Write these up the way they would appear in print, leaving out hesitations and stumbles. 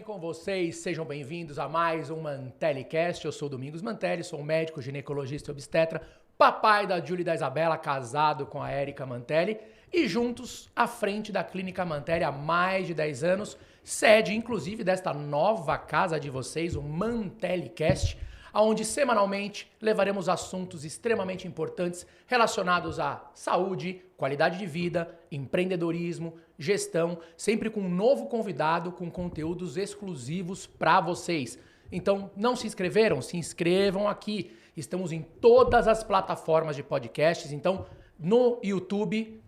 bem com vocês? Sejam bem-vindos a mais um ManteliCast. Eu sou o Domingos Mantelli, sou médico, ginecologista e obstetra, papai da Júlia e da Isabela, casado com a Érica Mantelli e juntos à frente da Clínica Mantelli há mais de 10 anos, sede inclusive desta nova casa de vocês, o ManteliCast, onde semanalmente levaremos assuntos extremamente importantes relacionados à saúde, qualidade de vida, empreendedorismo, gestão, sempre com um novo convidado com conteúdos exclusivos para vocês. Então, não se inscreveram? Se inscrevam aqui. Estamos em todas as plataformas de podcasts, então no YouTube,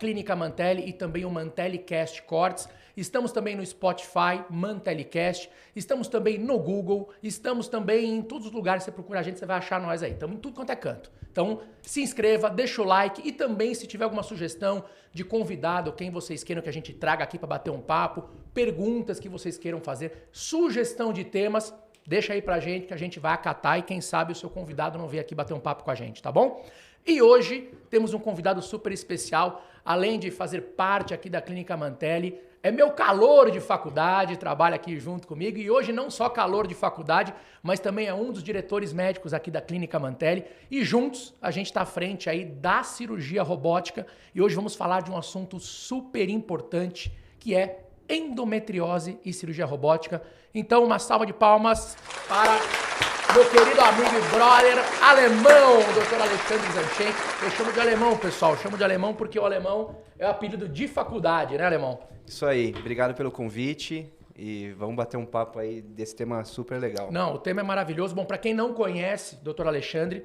@Clínica Mantelli e também o ManteliCast Cortes. Estamos também no Spotify, ManteliCast. Estamos também no Google. Estamos também em todos os lugares que você procura a gente, você vai achar nós aí. Estamos em tudo quanto é canto. Então, se inscreva, deixa o like e também se tiver alguma sugestão de convidado, quem vocês queiram que a gente traga aqui para bater um papo, perguntas que vocês queiram fazer, sugestão de temas, deixa aí pra gente que a gente vai acatar e quem sabe o seu convidado não vier aqui bater um papo com a gente, tá bom? E hoje temos um convidado super especial, além de fazer parte aqui da Clínica Mantelli, é meu calouro de faculdade, trabalha aqui junto comigo e hoje não só calouro de faculdade, mas também é um dos diretores médicos aqui da Clínica Mantelli e juntos a gente está à frente aí da cirurgia robótica e hoje vamos falar de um assunto super importante que é endometriose e cirurgia robótica. Então uma salva de palmas para meu querido amigo e brother alemão, o Dr. Alexandre Zanchenko. Eu chamo de alemão, pessoal, chamo de alemão porque o alemão é o apelido de faculdade, né, alemão? Isso aí, obrigado pelo convite e vamos bater um papo aí desse tema super legal. Não, o tema é maravilhoso. Bom, para quem não conhece Dr. Alexandre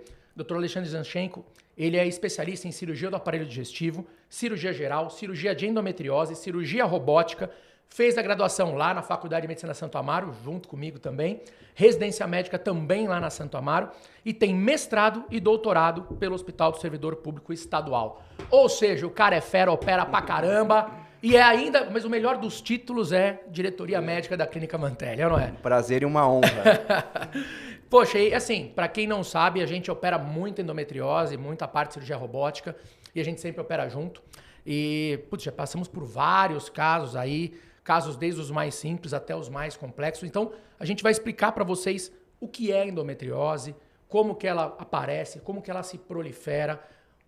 Zanchenko, ele é especialista em cirurgia do aparelho digestivo, cirurgia geral, cirurgia de endometriose, cirurgia robótica, fez a graduação lá na Faculdade de Medicina Santo Amaro, junto comigo também, residência médica também lá na Santo Amaro e tem mestrado e doutorado pelo Hospital do Servidor Público Estadual. Ou seja, o cara é fera, opera pra caramba e é ainda, mas o melhor dos títulos é diretoria médica da Clínica Mantelli, não é? Um prazer e uma honra. Poxa, e assim, pra quem não sabe, a gente opera muito endometriose, muita parte de cirurgia robótica e a gente sempre opera junto. E, putz, já passamos por vários casos aí, casos desde os mais simples até os mais complexos. Então, a gente vai explicar para vocês o que é endometriose, como que ela aparece, como que ela se prolifera,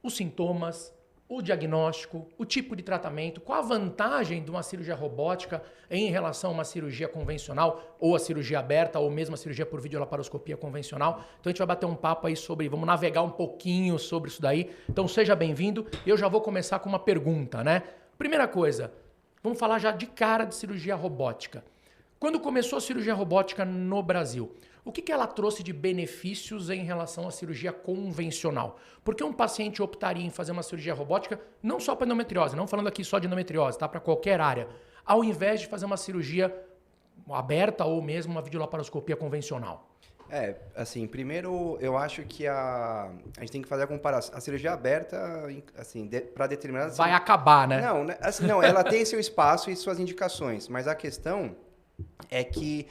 os sintomas, o diagnóstico, o tipo de tratamento, qual a vantagem de uma cirurgia robótica em relação a uma cirurgia convencional, ou a cirurgia aberta, ou mesmo a cirurgia por videolaparoscopia convencional. Então a gente vai bater um papo aí sobre, vamos navegar um pouquinho sobre isso daí. Então seja bem-vindo. Eu já vou começar com uma pergunta, né? Primeira coisa, vamos falar já de cara de cirurgia robótica. Quando começou a cirurgia robótica no Brasil, o que ela trouxe de benefícios em relação à cirurgia convencional? Por que um paciente optaria em fazer uma cirurgia robótica, não só para endometriose, não falando aqui só de endometriose, tá? Para qualquer área, ao invés de fazer uma cirurgia aberta ou mesmo uma videolaparoscopia convencional? Assim, primeiro eu acho que a gente tem que fazer a comparação. A cirurgia aberta, assim, para determinadas... Vai acabar, né? Não, assim, não, ela tem seu espaço e suas indicações, mas a questão é que,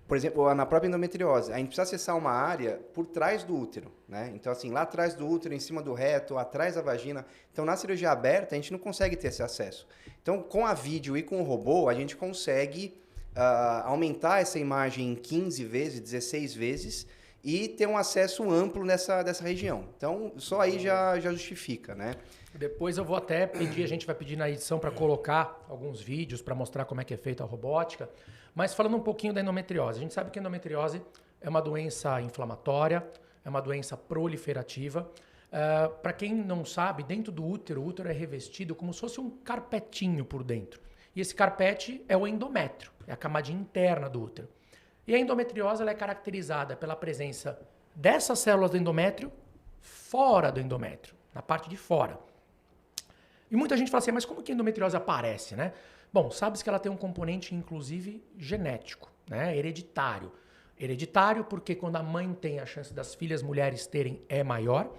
por exemplo, na própria endometriose, a gente precisa acessar uma área por trás do útero, né? Então, assim, lá atrás do útero, em cima do reto, atrás da vagina. Então, na cirurgia aberta, a gente não consegue ter esse acesso. Então, com a vídeo e com o robô, a gente consegue aumentar essa imagem em 15 vezes, 16 vezes e ter um acesso amplo dessa região. Então, só aí já justifica, né? Depois eu vou até pedir, a gente vai pedir na edição para colocar alguns vídeos para mostrar como é que é feita a robótica. Mas falando um pouquinho da endometriose, a gente sabe que a endometriose é uma doença inflamatória, é uma doença proliferativa. Para quem não sabe, dentro do útero, o útero é revestido como se fosse um carpetinho por dentro. E esse carpete é o endométrio, é a camadinha interna do útero. E a endometriose ela é caracterizada pela presença dessas células do endométrio fora do endométrio, na parte de fora. E muita gente fala assim, mas como que a endometriose aparece, né? Bom, sabe-se que ela tem um componente, inclusive, genético, né? Hereditário. Hereditário porque quando a mãe tem, a chance das filhas mulheres terem é maior.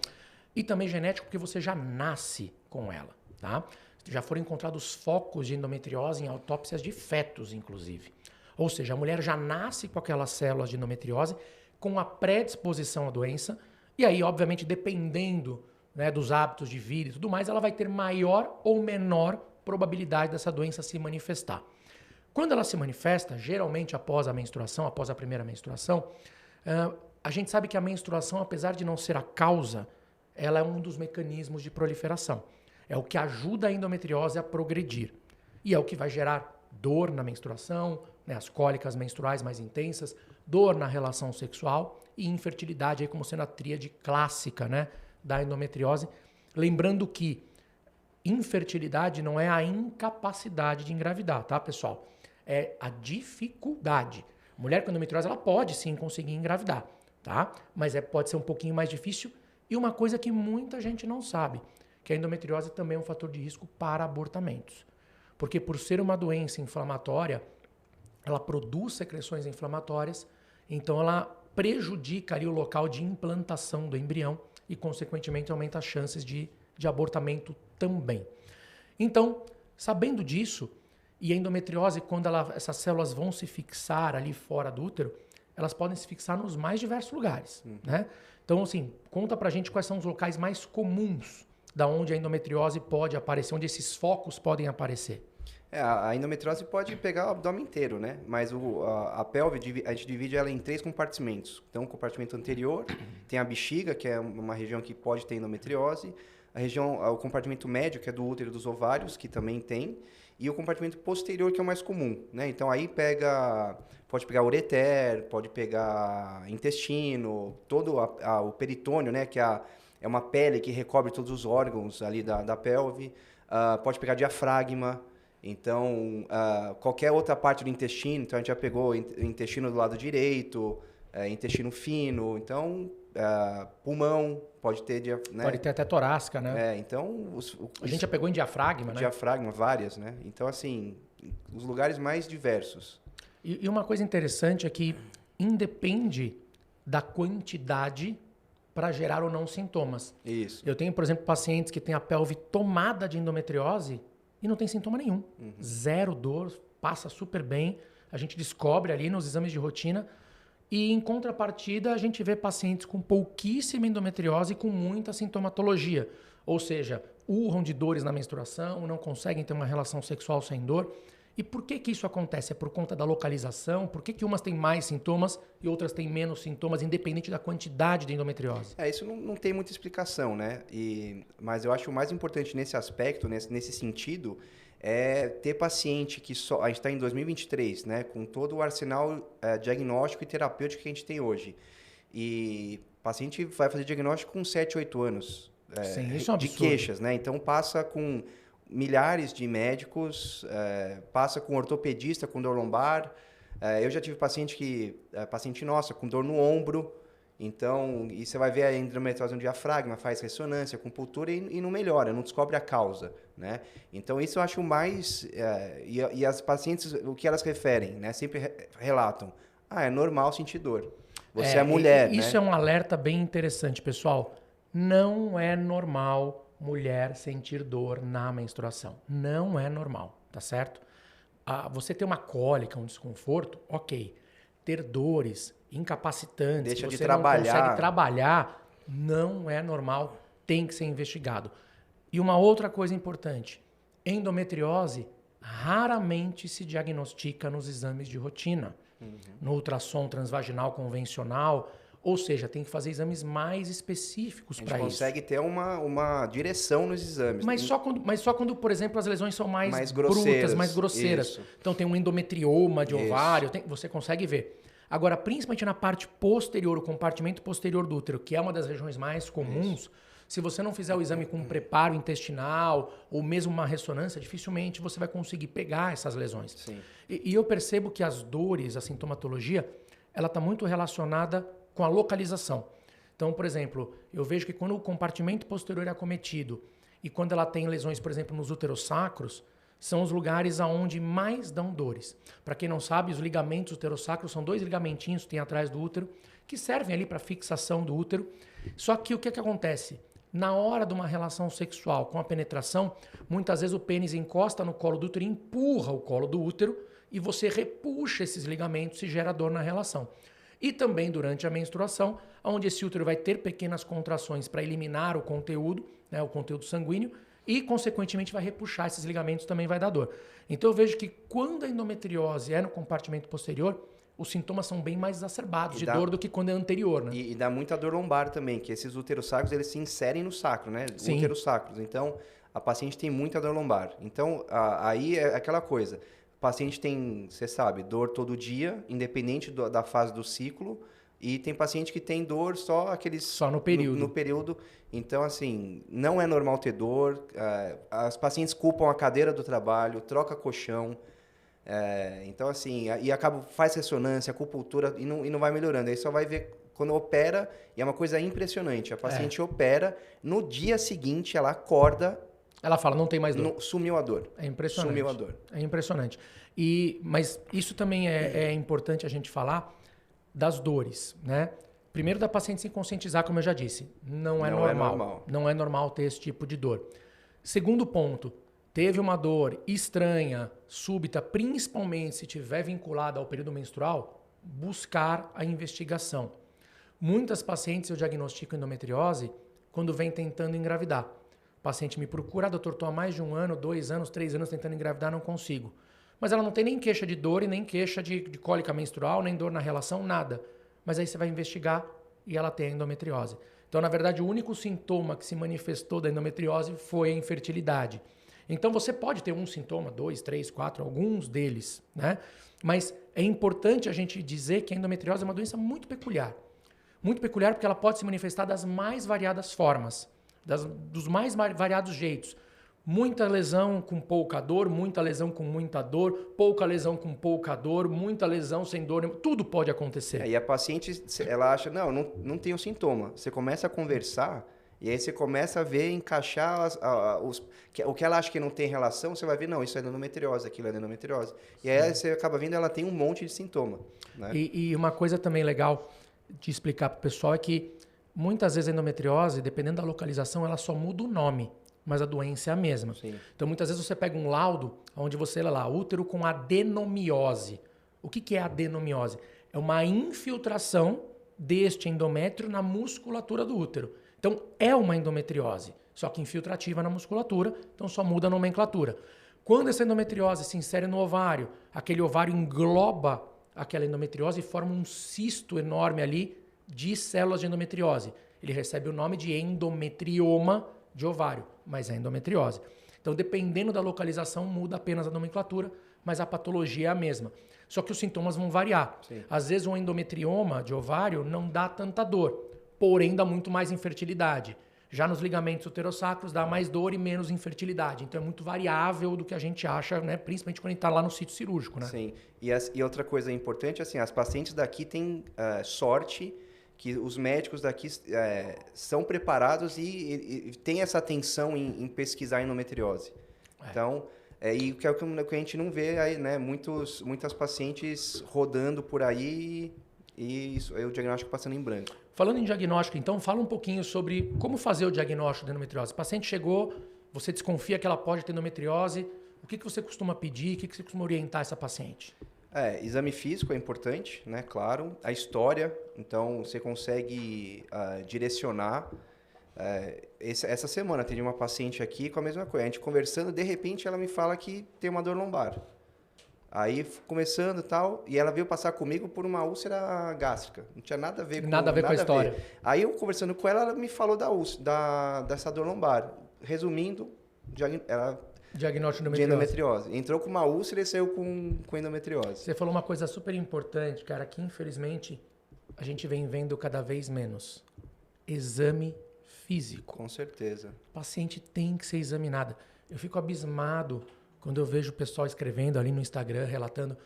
E também genético porque você já nasce com ela, tá? Já foram encontrados focos de endometriose em autópsias de fetos, inclusive. Ou seja, a mulher já nasce com aquelas células de endometriose com a predisposição à doença. E aí, obviamente, dependendo, né, dos hábitos de vida e tudo mais, ela vai ter maior ou menor probabilidade dessa doença se manifestar. Quando ela se manifesta, geralmente após a menstruação, após a primeira menstruação, a gente sabe que a menstruação, apesar de não ser a causa, ela é um dos mecanismos de proliferação. É o que ajuda a endometriose a progredir. E é o que vai gerar dor na menstruação, né, as cólicas menstruais mais intensas, dor na relação sexual e infertilidade, aí como sendo a tríade clássica, né, da endometriose. Lembrando que infertilidade não é a incapacidade de engravidar, tá, pessoal? É a dificuldade. Mulher com endometriose, ela pode sim conseguir engravidar, tá? Mas pode ser um pouquinho mais difícil. E uma coisa que muita gente não sabe, que a endometriose também é um fator de risco para abortamentos. Porque por ser uma doença inflamatória, ela produz secreções inflamatórias, então ela prejudica ali o local de implantação do embrião e, consequentemente, aumenta as chances de abortamento também. Então, sabendo disso, e a endometriose, quando essas células vão se fixar ali fora do útero, elas podem se fixar nos mais diversos lugares, né? Então, assim, conta pra gente quais são os locais mais comuns da onde a endometriose pode aparecer, onde esses focos podem aparecer. A endometriose pode pegar o abdômen inteiro, né? Mas a pelve, a gente divide ela em 3 compartimentos. Então, o compartimento anterior tem a bexiga, que é uma região que pode ter endometriose. O compartimento médio, que é do útero e dos ovários, que também tem. E o compartimento posterior, que é o mais comum, né? Então, aí pode pegar ureter, pode pegar intestino, todo o peritônio, né? Que é uma pele que recobre todos os órgãos ali da pelve. Pode pegar diafragma. Então, qualquer outra parte do intestino, então a gente já pegou intestino do lado direito, intestino fino, então pulmão, pode ter... Né? Pode ter até torácica, né? Então... A gente já pegou em diafragma, né? Diafragma, várias, né? Então, assim, os lugares mais diversos. E uma coisa interessante é que independe da quantidade para gerar ou não sintomas. Isso. Eu tenho, por exemplo, pacientes que têm a pelve tomada de endometriose e não tem sintoma nenhum. Zero dor, passa super bem. A gente descobre ali nos exames de rotina. E em contrapartida, a gente vê pacientes com pouquíssima endometriose e com muita sintomatologia. Ou seja, urram de dores na menstruação, não conseguem ter uma relação sexual sem dor. E por que isso acontece? É por conta da localização? Por que umas têm mais sintomas e outras têm menos sintomas, independente da quantidade de endometriose? Isso não tem muita explicação, né? Mas eu acho o mais importante nesse aspecto, nesse sentido, é ter paciente que a gente está em 2023, né? Com todo o arsenal diagnóstico e terapêutico que a gente tem hoje. E o paciente vai fazer diagnóstico com 7, 8 anos Sim, isso é um de absurdo. queixas, né? Então passa com milhares de médicos, passa com ortopedista com dor lombar. Eu já tive paciente nossa com dor no ombro. Então, e você vai ver a endometriose no diafragma, faz ressonância, acupuntura e não melhora, não descobre a causa, né? Então, isso eu acho mais... E as pacientes, o que elas referem, né? Sempre relatam, é normal sentir dor. Você é mulher, isso né? é um alerta bem interessante, pessoal. Não é normal mulher sentir dor na menstruação. Não é normal, tá certo? Você ter uma cólica, um desconforto, ok. Ter dores incapacitantes, Deixa de você trabalhar. não consegue trabalhar, não é normal, tem que ser investigado. E uma outra coisa importante, endometriose raramente se diagnostica nos exames de rotina. No ultrassom transvaginal convencional, ou seja, tem que fazer exames mais específicos para isso. A gente consegue ter uma direção nos exames. Mas só quando, por exemplo, as lesões são mais grosseiras, brutas, mais grosseiras. Isso. Então tem um endometrioma de ovário, você consegue ver. Agora, principalmente na parte posterior, o compartimento posterior do útero, que é uma das regiões mais comuns, se você não fizer o exame com preparo intestinal ou mesmo uma ressonância, dificilmente você vai conseguir pegar essas lesões. Sim. E eu percebo que as dores, a sintomatologia, ela está muito relacionada com a localização. Então, por exemplo, eu vejo que quando o compartimento posterior é acometido e quando ela tem lesões, por exemplo, nos uterossacros, são os lugares aonde mais dão dores. Para quem não sabe, os ligamentos uterossacros são 2 ligamentinhos que tem atrás do útero, que servem ali para fixação do útero. Só que o que acontece? Na hora de uma relação sexual com a penetração, muitas vezes o pênis encosta no colo do útero e empurra o colo do útero e você repuxa esses ligamentos e gera dor na relação. E também durante a menstruação, onde esse útero vai ter pequenas contrações para eliminar o conteúdo, né, o conteúdo sanguíneo, e, consequentemente, vai repuxar esses ligamentos, também vai dar dor. Então, eu vejo que quando a endometriose é no compartimento posterior, os sintomas são bem mais exacerbados de dor do que quando é anterior, né? E dá muita dor lombar também, que esses úteros sacros, eles se inserem no sacro, né? Sim. Úteros sacros. Então, a paciente tem muita dor lombar. Então, aí é aquela coisa. O paciente tem, você sabe, dor todo dia, independente da fase do ciclo. E tem paciente que tem dor só aqueles... Só no período. No período. Então, assim, não é normal ter dor. As pacientes culpam a cadeira do trabalho, troca colchão. Então, assim, faz ressonância, acupuntura e não vai melhorando. Aí só vai ver quando opera, e é uma coisa impressionante. A paciente opera, no dia seguinte ela acorda... Ela fala, não tem mais dor. Sumiu a dor. É impressionante. Sumiu a dor. É impressionante. Mas isso também é importante a gente falar das dores, né? Primeiro, da paciente se conscientizar, como eu já disse. Não é normal. Não é normal ter esse tipo de dor. Segundo ponto, teve uma dor estranha, súbita, principalmente se estiver vinculada ao período menstrual, buscar a investigação. Muitas pacientes eu diagnostico endometriose quando vem tentando engravidar. O paciente me procura, doutor, estou há mais de 1 ano, 2 anos, 3 anos tentando engravidar, não consigo. Mas ela não tem nem queixa de dor e nem queixa de cólica menstrual, nem dor na relação, nada. Mas aí você vai investigar e ela tem endometriose. Então, na verdade, o único sintoma que se manifestou da endometriose foi a infertilidade. Então, você pode ter um sintoma, 2, 3, 4, alguns deles, né? Mas é importante a gente dizer que a endometriose é uma doença muito peculiar. Muito peculiar porque ela pode se manifestar das mais variadas formas, dos mais variados jeitos. Muita lesão com pouca dor, muita lesão com muita dor, pouca lesão com pouca dor, muita lesão sem dor, tudo pode acontecer. E a paciente, ela acha, não tem o sintoma. Você começa a conversar e aí você começa a ver, encaixar o que ela acha que não tem relação, você vai ver, não, isso é endometriose, aquilo é endometriose. E aí você acaba vendo, ela tem um monte de sintoma. Né? E uma coisa também legal de explicar para o pessoal é que muitas vezes a endometriose, dependendo da localização, ela só muda o nome, mas a doença é a mesma. Sim. Então, muitas vezes você pega um laudo onde você lê lá, útero com adenomiose. O que é adenomiose? É uma infiltração deste endométrio na musculatura do útero. Então, é uma endometriose, só que infiltrativa na musculatura, então só muda a nomenclatura. Quando essa endometriose se insere no ovário, aquele ovário engloba aquela endometriose e forma um cisto enorme ali de células de endometriose. Ele recebe o nome de endometrioma de ovário, mas é endometriose. Então, dependendo da localização, muda apenas a nomenclatura, mas a patologia é a mesma. Só que os sintomas vão variar. Sim. Às vezes, um endometrioma de ovário não dá tanta dor, porém dá muito mais infertilidade. Já nos ligamentos uterossacros dá mais dor e menos infertilidade. Então é muito variável do que a gente acha, né? Principalmente quando a gente está lá no sítio cirúrgico, né? Sim. E outra coisa importante, assim, as pacientes daqui têm sorte que os médicos daqui são preparados e têm essa atenção em pesquisar endometriose. Então, e o que a gente não vê aí, né? Muitas pacientes rodando por aí e o diagnóstico passando em branco. Falando em diagnóstico, então, fala um pouquinho sobre como fazer o diagnóstico de endometriose. O paciente chegou, você desconfia que ela pode ter endometriose, o que você costuma pedir, o que você costuma orientar essa paciente? Exame físico é importante, né? Claro. A história, então você consegue direcionar. Essa semana teve uma paciente aqui com a mesma coisa. A gente conversando, de repente ela me fala que tem uma dor lombar. Aí, começando e tal, e ela veio passar comigo por uma úlcera gástrica. Não tinha nada a ver com a história. Aí, eu conversando com ela, ela me falou dessa dor lombar. Resumindo, ela... Diagnóstico de endometriose. Entrou com uma úlcera e saiu com endometriose. Você falou uma coisa super importante, cara, que infelizmente a gente vem vendo cada vez menos. Exame físico. Com certeza. O paciente tem que ser examinado. Eu fico abismado quando eu vejo o pessoal escrevendo ali no Instagram, relatando,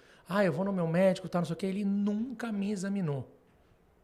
eu vou no meu médico, não sei o que, ele nunca me examinou.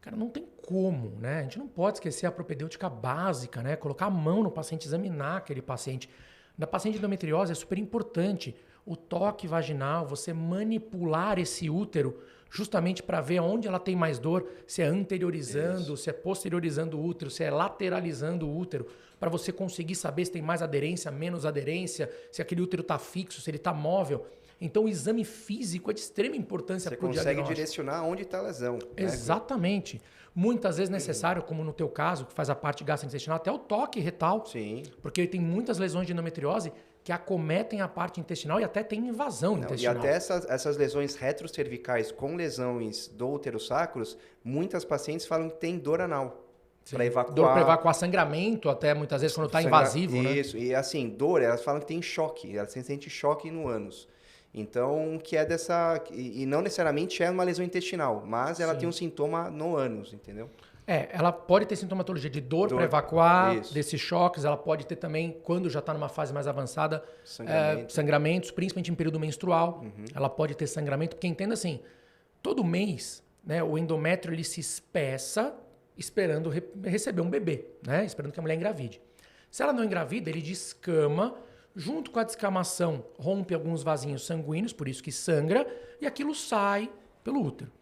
Cara, não tem como, né? A gente não pode esquecer a propedêutica básica, né? Colocar a mão no paciente, examinar aquele paciente. Na paciente de endometriose é super importante o toque vaginal, você manipular esse útero justamente para ver onde ela tem mais dor, se é anteriorizando, se é posteriorizando o útero, se é lateralizando o útero, para você conseguir saber se tem mais aderência, menos aderência, se aquele útero está fixo, se ele está móvel. Então, o exame físico é de extrema importância para o diagnóstico. Você consegue direcionar onde está a lesão. Exatamente. Né? Muitas vezes necessário, como no teu caso, que faz a parte gastrointestinal, até o toque retal. Sim. Porque tem muitas lesões de endometriose que acometem a parte intestinal e até tem invasão intestinal. E até essas lesões retrocervicais com lesões do útero sacros, muitas pacientes falam que tem dor anal. Para evacuar. Dor para evacuar, sangramento até muitas vezes quando está invasivo, né? Isso, e assim, dor, elas falam que tem choque, elas sentem choque no ânus. Então, que é dessa... E não necessariamente é uma lesão intestinal, mas ela tem um sintoma no ânus, entendeu? Ela pode ter sintomatologia de dor para evacuar, desses choques, ela pode ter também, quando já está numa fase mais avançada, sangramentos, principalmente em período menstrual. Ela pode ter sangramento, porque entenda assim, todo mês, né, o endométrio ele se espessa esperando receber um bebê, né, esperando que a mulher engravide. Se ela não engravida, ele descama, junto com a descamação, rompe alguns vasinhos sanguíneos, por isso que sangra, e aquilo sai pelo útero.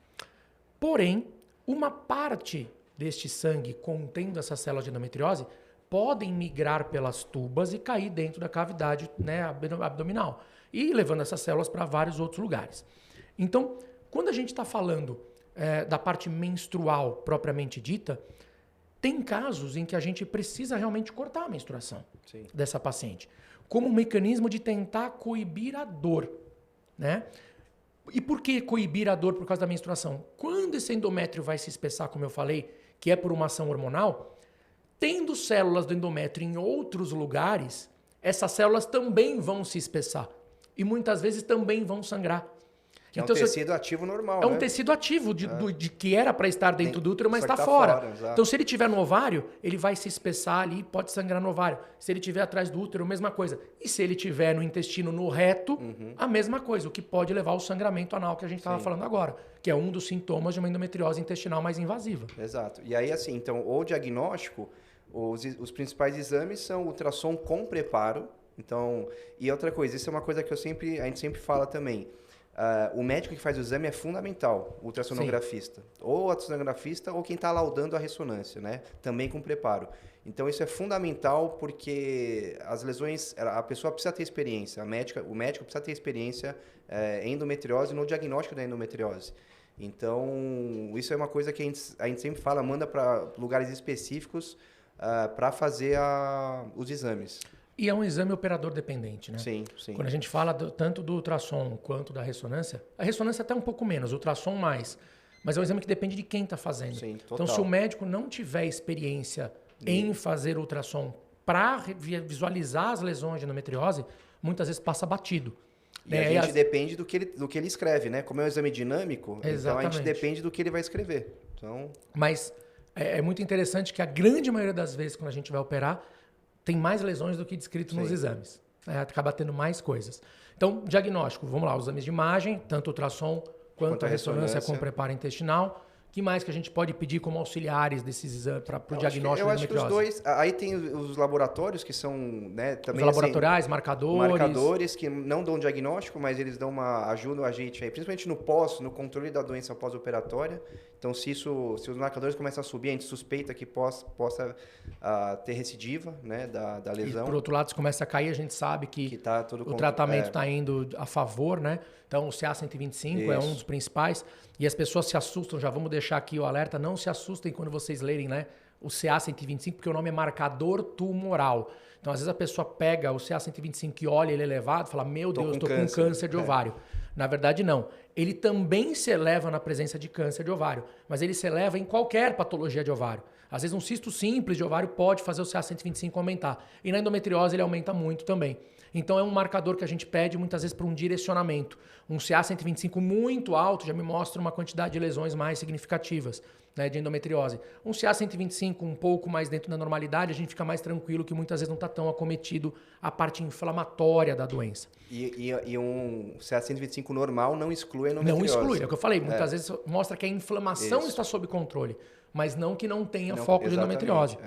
Porém, uma parte deste sangue contendo essas células de endometriose podem migrar pelas tubas e cair dentro da cavidade, né, abdominal, e levando essas células para vários outros lugares. Então, quando a gente está falando da parte menstrual propriamente dita, tem casos em que a gente precisa realmente cortar a menstruação dessa paciente, como um mecanismo de tentar coibir a dor, né? E por que coibir a dor por causa da menstruação? Quando esse endométrio vai se espessar, como eu falei, que é por uma ação hormonal, tendo células do endométrio em outros lugares, essas células também vão se espessar e muitas vezes também vão sangrar. Que então, é um tecido ativo normal, É um tecido ativo de que era para estar dentro do útero, mas está fora. Então, se ele tiver no ovário, ele vai se espessar ali, pode sangrar no ovário. Se ele tiver atrás do útero, a mesma coisa. E se ele tiver no intestino, no reto, a mesma coisa, o que pode levar ao sangramento anal que a gente estava falando agora, que é um dos sintomas de uma endometriose intestinal mais invasiva. Exato. E aí, assim, então, o diagnóstico, os principais exames são ultrassom com preparo. Então, e outra coisa, isso é uma coisa que a gente sempre fala também. O médico que faz o exame é fundamental, o ultrassonografista. Ou o ultrassonografista ou quem está laudando a ressonância, né? Também com preparo. Então, isso é fundamental porque as lesões... A pessoa precisa ter experiência, o médico precisa ter experiência em endometriose, no diagnóstico da endometriose. Então, isso é uma coisa que a gente sempre fala, manda para lugares específicos para fazer os exames. E é um exame operador dependente, né? Sim, sim. Quando a gente fala tanto do ultrassom quanto da ressonância, a ressonância até um pouco menos, o ultrassom mais. Mas é um exame que depende de quem está fazendo. Sim, total. Então, se o médico não tiver experiência em fazer ultrassom para visualizar as lesões de endometriose, muitas vezes passa batido. E a gente depende do que ele escreve, né? Como é um exame dinâmico, então a gente depende do que ele vai escrever. Então... Mas é muito interessante que a grande maioria das vezes, quando a gente vai operar, tem mais lesões do que descrito nos exames. Acaba tendo mais coisas. Então, diagnóstico, vamos lá, os exames de imagem, tanto ultrassom quanto a ressonância com preparo intestinal. O que mais que a gente pode pedir como auxiliares desses exames para o diagnóstico da endometriose? Eu acho que os dois... Aí tem os laboratórios que são... Né, também, os laboratoriais, marcadores. Marcadores que não dão diagnóstico, mas eles ajudam a gente, aí, principalmente no controle da doença pós-operatória. Então, se os marcadores começam a subir, a gente suspeita que possa ter recidiva, né, da lesão. E, por outro lado, se começa a cair, a gente sabe que tá o tratamento está indo a favor, né? Então, o CA-125 é um dos principais. E as pessoas se assustam, já vamos deixar aqui o alerta, não se assustem quando vocês lerem, né, o CA-125, porque o nome é marcador tumoral. Então, às vezes a pessoa pega o CA-125 e olha ele elevado e fala, meu Deus, estou com câncer de ovário. Na verdade, não. Ele também se eleva na presença de câncer de ovário, mas ele se eleva em qualquer patologia de ovário. Às vezes um cisto simples de ovário pode fazer o CA-125 aumentar. E na endometriose ele aumenta muito também. Então é um marcador que a gente pede muitas vezes para um direcionamento. Um CA-125 muito alto já me mostra uma quantidade de lesões mais significativas, né, de endometriose. Um CA-125 um pouco mais dentro da normalidade, a gente fica mais tranquilo que muitas vezes não está tão acometido a parte inflamatória da doença. E um CA-125 normal não exclui a endometriose. Não exclui, é o que eu falei. Muitas vezes mostra que a inflamação está sob controle, mas não que não tenha foco de endometriose.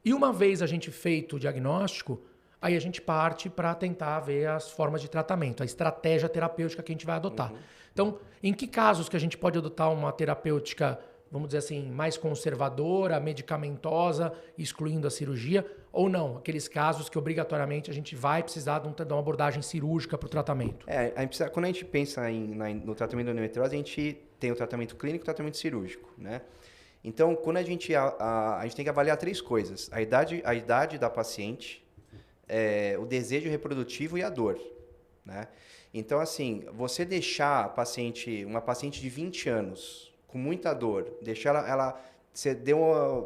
E uma vez a gente feito o diagnóstico, aí a gente parte para tentar ver as formas de tratamento, a estratégia terapêutica que a gente vai adotar. Então, em que casos que a gente pode adotar uma terapêutica vamos dizer assim, mais conservadora, medicamentosa, excluindo a cirurgia, ou não? Aqueles casos que obrigatoriamente a gente vai precisar de uma abordagem cirúrgica para o tratamento. Quando a gente pensa no tratamento da endometriose, a gente tem o tratamento clínico e o tratamento cirúrgico, né? Então, quando a gente tem que avaliar 3 coisas: a idade da paciente, o desejo reprodutivo e a dor, né? Então, assim, você deixar uma paciente de 20 anos com muita dor, deixar você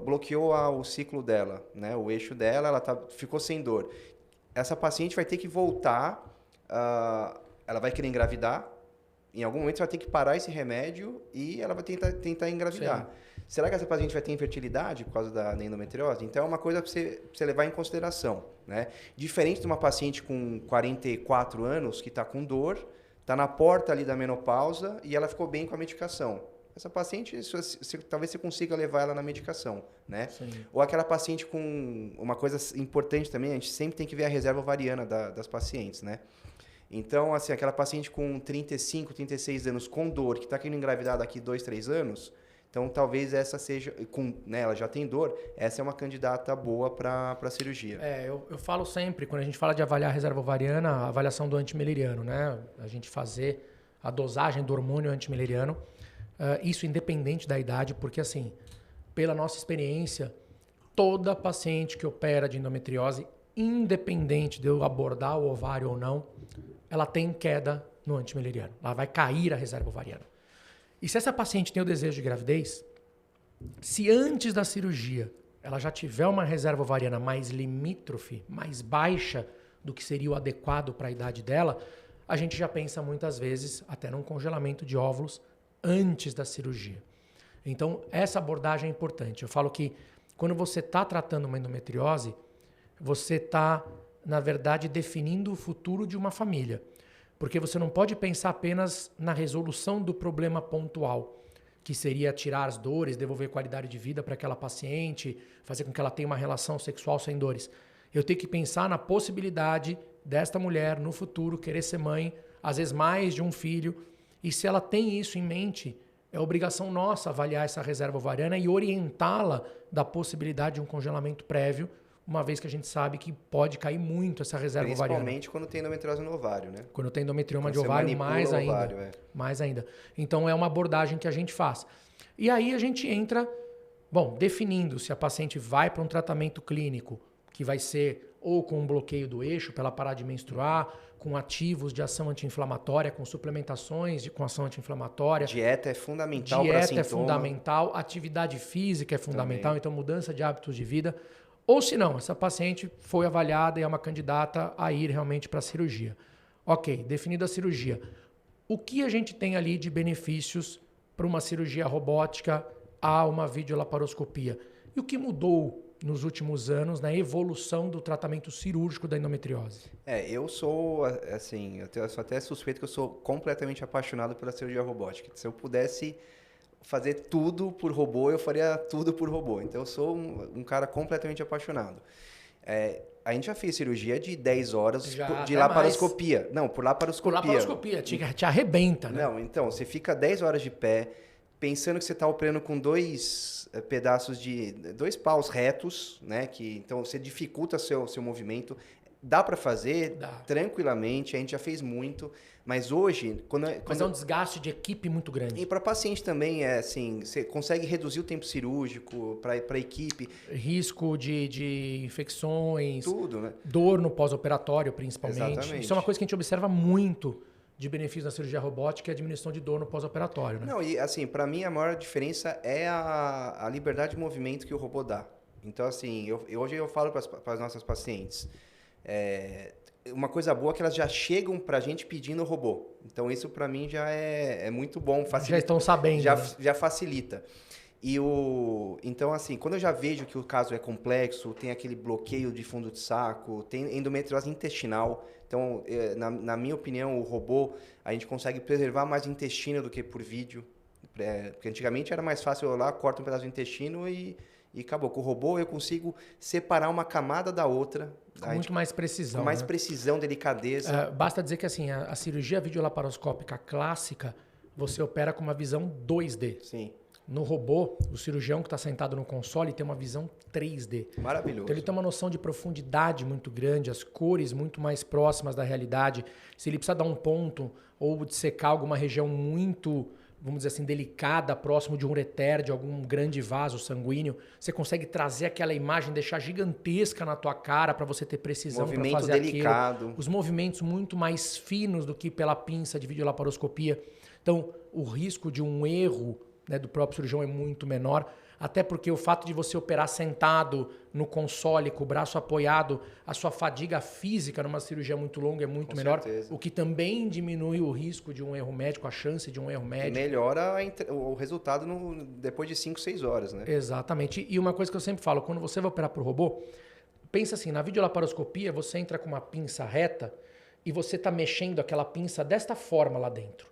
bloqueou o ciclo dela, né? O eixo dela, ficou sem dor. Essa paciente vai ter que voltar, ela vai querer engravidar. Em algum momento você vai ter que parar esse remédio e ela vai tentar engravidar. Sim. Será que essa paciente vai ter infertilidade por causa da endometriose? Então é uma coisa para você levar em consideração, né? Diferente de uma paciente com 44 anos que está com dor, está na porta ali da menopausa e ela ficou bem com a medicação. Essa paciente, talvez você consiga levar ela na medicação, né? Sim. Ou aquela paciente com... Uma coisa importante também, a gente sempre tem que ver a reserva ovariana das pacientes, né? Então, assim, aquela paciente com 35, 36 anos com dor, que está querendo engravidar daqui 2, 3 anos, então talvez essa seja, ela já tem dor, essa é uma candidata boa para cirurgia. Eu falo sempre, quando a gente fala de avaliar a reserva ovariana, a avaliação do antimileriano, né? A gente fazer a dosagem do hormônio antimileriano, isso independente da idade, porque assim, pela nossa experiência, toda paciente que opera de endometriose, independente de eu abordar o ovário ou não, ela tem queda no antimileriano. Ela vai cair a reserva ovariana. E se essa paciente tem o desejo de gravidez, se antes da cirurgia ela já tiver uma reserva ovariana mais limítrofe, mais baixa do que seria o adequado para a idade dela, a gente já pensa muitas vezes até num congelamento de óvulos antes da cirurgia. Então, essa abordagem é importante. Eu falo que quando você está tratando uma endometriose, você está, na verdade, definindo o futuro de uma família. Porque você não pode pensar apenas na resolução do problema pontual, que seria tirar as dores, devolver qualidade de vida para aquela paciente, fazer com que ela tenha uma relação sexual sem dores. Eu tenho que pensar na possibilidade desta mulher, no futuro, querer ser mãe, às vezes mais de um filho. E se ela tem isso em mente, é obrigação nossa avaliar essa reserva ovariana e orientá-la da possibilidade de um congelamento prévio, uma vez que a gente sabe que pode cair muito essa reserva ovariana. Principalmente quando tem endometriose no ovário, né? Quando tem endometrioma de ovário, mais ainda. Ovário, mais ainda. Então, é uma abordagem que a gente faz. E aí a gente entra, definindo se a paciente vai para um tratamento clínico, que vai ser ou com um bloqueio do eixo, para ela parar de menstruar, com ativos de ação anti-inflamatória, com suplementações com ação anti-inflamatória. Dieta é fundamental para sintoma. Dieta é fundamental, atividade física é fundamental, então mudança de hábitos de vida. Ou se não, essa paciente foi avaliada e é uma candidata a ir realmente para a cirurgia. Ok, definida a cirurgia. O que a gente tem ali de benefícios para uma cirurgia robótica a uma videolaparoscopia? E o que mudou nos últimos anos na evolução do tratamento cirúrgico da endometriose? Eu sou, assim, eu sou até suspeito que eu sou completamente apaixonado pela cirurgia robótica. Se eu pudesse fazer tudo por robô, eu faria tudo por robô. Então, eu sou um cara completamente apaixonado. A gente já fez cirurgia de 10 horas de laparoscopia. Não, por laparoscopia. Por laparoscopia, te arrebenta, né? Não, então, você fica 10 horas de pé, pensando que você está operando com 2 paus retos, né? Então, você dificulta seu movimento. Dá para fazer tranquilamente, a gente já fez muito, mas hoje... Mas é um desgaste de equipe muito grande. E para paciente também, você consegue reduzir o tempo cirúrgico para a equipe. Risco de infecções. Tudo, né? Dor no pós-operatório, principalmente. Exatamente. Isso é uma coisa que a gente observa muito de benefício na cirurgia robótica, é a diminuição de dor no pós-operatório, né? Não, e assim, para mim a maior diferença é a liberdade de movimento que o robô dá. Então, assim, hoje eu falo para as nossas pacientes... uma coisa boa é que elas já chegam pra gente pedindo o robô. Então, isso pra mim já é muito bom. Facilita, já estão sabendo. Já facilita. Então, assim, quando eu já vejo que o caso é complexo, tem aquele bloqueio de fundo de saco, tem endometriose intestinal. Então, na minha opinião, o robô, a gente consegue preservar mais o intestino do que por vídeo. Porque antigamente era mais fácil eu ir lá, corto um pedaço do intestino e acabou. Com o robô eu consigo separar uma camada da outra. Com muito mais precisão. Com mais precisão, delicadeza. Basta dizer que assim, a cirurgia videolaparoscópica clássica, você opera com uma visão 2D. Sim. No robô, o cirurgião que está sentado no console tem uma visão 3D. Maravilhoso. Então ele tem uma noção de profundidade muito grande, as cores muito mais próximas da realidade. Se ele precisa dar um ponto ou dissecar alguma região muito, vamos dizer assim, delicada, próximo de um ureter, de algum grande vaso sanguíneo, você consegue trazer aquela imagem, deixar gigantesca na tua cara para você ter precisão para fazer delicado. aquilo. Os movimentos muito mais finos do que pela pinça de videolaparoscopia. Então, o risco de um erro, né, do próprio cirurgião é muito menor, até porque o fato de você operar sentado no console, com o braço apoiado, a sua fadiga física numa cirurgia muito longa é muito menor, certeza. o que também diminui o risco de um erro médico, a chance de um erro médico. E melhora o resultado depois de 5, 6 horas, né? Exatamente. E uma coisa que eu sempre falo, quando você vai operar por robô, pensa assim, na videolaparoscopia você entra com uma pinça reta e você está mexendo aquela pinça desta forma lá dentro.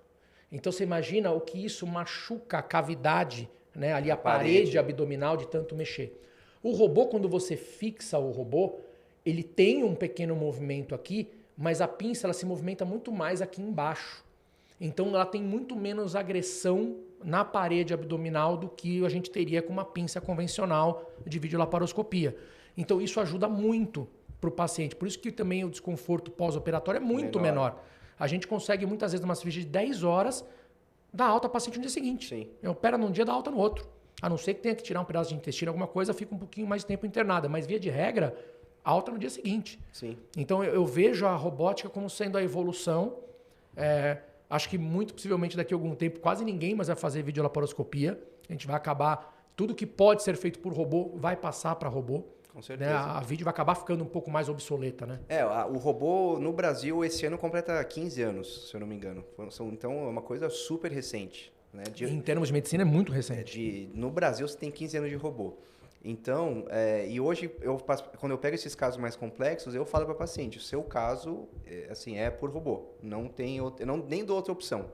Então você imagina o que isso machuca a cavidade, né, ali a parede abdominal de tanto mexer. O robô, quando você fixa o robô, ele tem um pequeno movimento aqui, mas a pinça ela se movimenta muito mais aqui embaixo. Então ela tem muito menos agressão na parede abdominal do que a gente teria com uma pinça convencional de videolaparoscopia. Então isso ajuda muito para o paciente. Por isso que também o desconforto pós-operatório é muito menor. A gente consegue muitas vezes numa cirurgia de 10 horas dar alta ao paciente no dia seguinte. Sim. Eu opero num dia, dá alta no outro. A não ser que tenha que tirar um pedaço de intestino, alguma coisa, fica um pouquinho mais de tempo internada. Mas via de regra, alta no dia seguinte. Sim. Então eu vejo a robótica como sendo a evolução. Acho que muito possivelmente daqui a algum tempo quase ninguém mais vai fazer videolaparoscopia. A gente vai acabar... Tudo que pode ser feito por robô vai passar para robô. Com certeza. Né? A vídeo vai acabar ficando um pouco mais obsoleta, né? O robô no Brasil esse ano completa 15 anos, se eu não me engano. Então é uma coisa super recente. Né? Em termos de medicina é muito recente. No Brasil você tem 15 anos de robô. Então, e hoje, quando eu pego esses casos mais complexos, eu falo para o paciente, o seu caso é por robô. Não tem nem dou outra opção.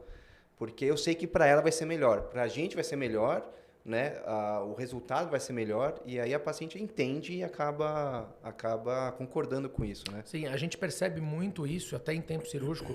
Porque eu sei que para ela vai ser melhor. Para a gente vai ser melhor, né? O resultado vai ser melhor. E aí a paciente entende e acaba concordando com isso. Né? Sim, a gente percebe muito isso até em tempo cirúrgico.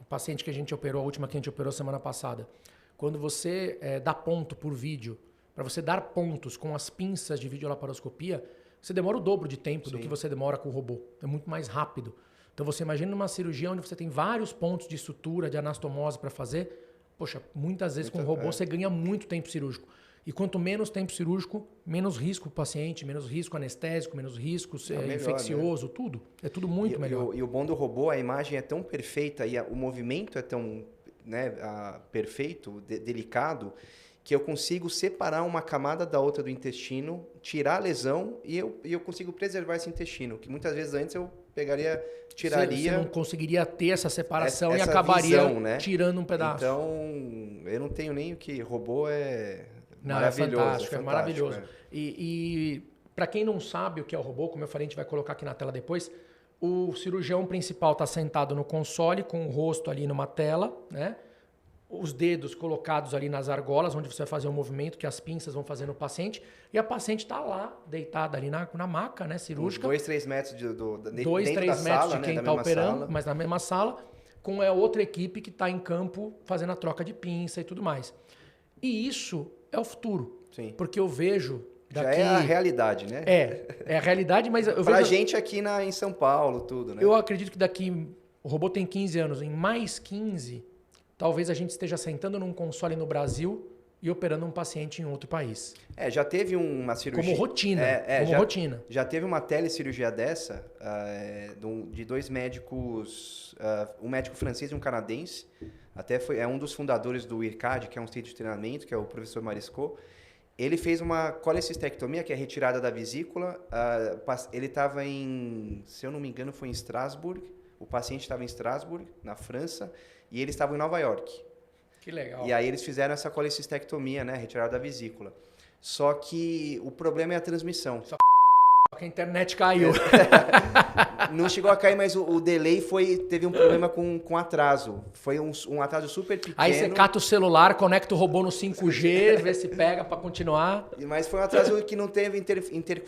O paciente que a gente operou, a última que a gente operou semana passada. Quando você dá ponto por vídeo, para você dar pontos com as pinças de videolaparoscopia, você demora o dobro de tempo do que você demora com o robô. É muito mais rápido. Então você imagina uma cirurgia onde você tem vários pontos de sutura, de anastomose para fazer. Poxa, muitas vezes com o robô você ganha muito tempo cirúrgico. E quanto menos tempo cirúrgico, menos risco para o paciente, menos risco anestésico, menos risco melhor, infeccioso, né? Tudo. É tudo muito melhor. E o bom do robô, a imagem é tão perfeita e o movimento é tão perfeito, delicado, que eu consigo separar uma camada da outra do intestino, tirar a lesão e eu consigo preservar esse intestino, que muitas vezes antes eu tiraria... Você não conseguiria ter essa separação e acabaria visão, né? Tirando um pedaço. Então, eu não tenho nem o que... Robô não, maravilhoso. É maravilhoso. E para quem não sabe o que é o robô, como eu falei, a gente vai colocar aqui na tela depois, o cirurgião principal está sentado no console com o rosto ali numa tela, né? Os dedos colocados ali nas argolas, onde você vai fazer o movimento que as pinças vão fazer no paciente, e a paciente está lá, deitada ali na maca, né, cirúrgica. 2, 3 metros dentro 2, 3 da metros sala, de quem né, está operando, mas na mesma sala, com a outra equipe que está em campo fazendo a troca de pinça e tudo mais. E isso é o futuro. Sim. Porque eu vejo... Já é a realidade, né? É a realidade, mas eu vejo... Pra gente aqui em São Paulo, tudo, né? Eu acredito que daqui... O robô tem 15 anos, em mais 15... Talvez a gente esteja sentando num console no Brasil e operando um paciente em outro país. Já teve uma cirurgia... Como rotina. Rotina. Já teve uma telecirurgia dessa, de 2 médicos, um médico francês e um canadense. Até é um dos fundadores do IRCAD, que é um centro de treinamento, que é o professor Marisco. Ele fez uma colecistectomia, que é retirada da vesícula. Ele estava se eu não me engano, foi em Estrasburgo. O paciente estava em Estrasburgo, na França. E eles estavam em Nova York. Que legal. E aí eles fizeram essa colecistectomia, né? Retirada da vesícula. Só que o problema é a transmissão. Só que a internet caiu. Não chegou a cair, mas o delay teve um problema com atraso. Foi um atraso super pequeno. Aí você cata o celular, conecta o robô no 5G, vê se pega para continuar. Mas foi um atraso que não teve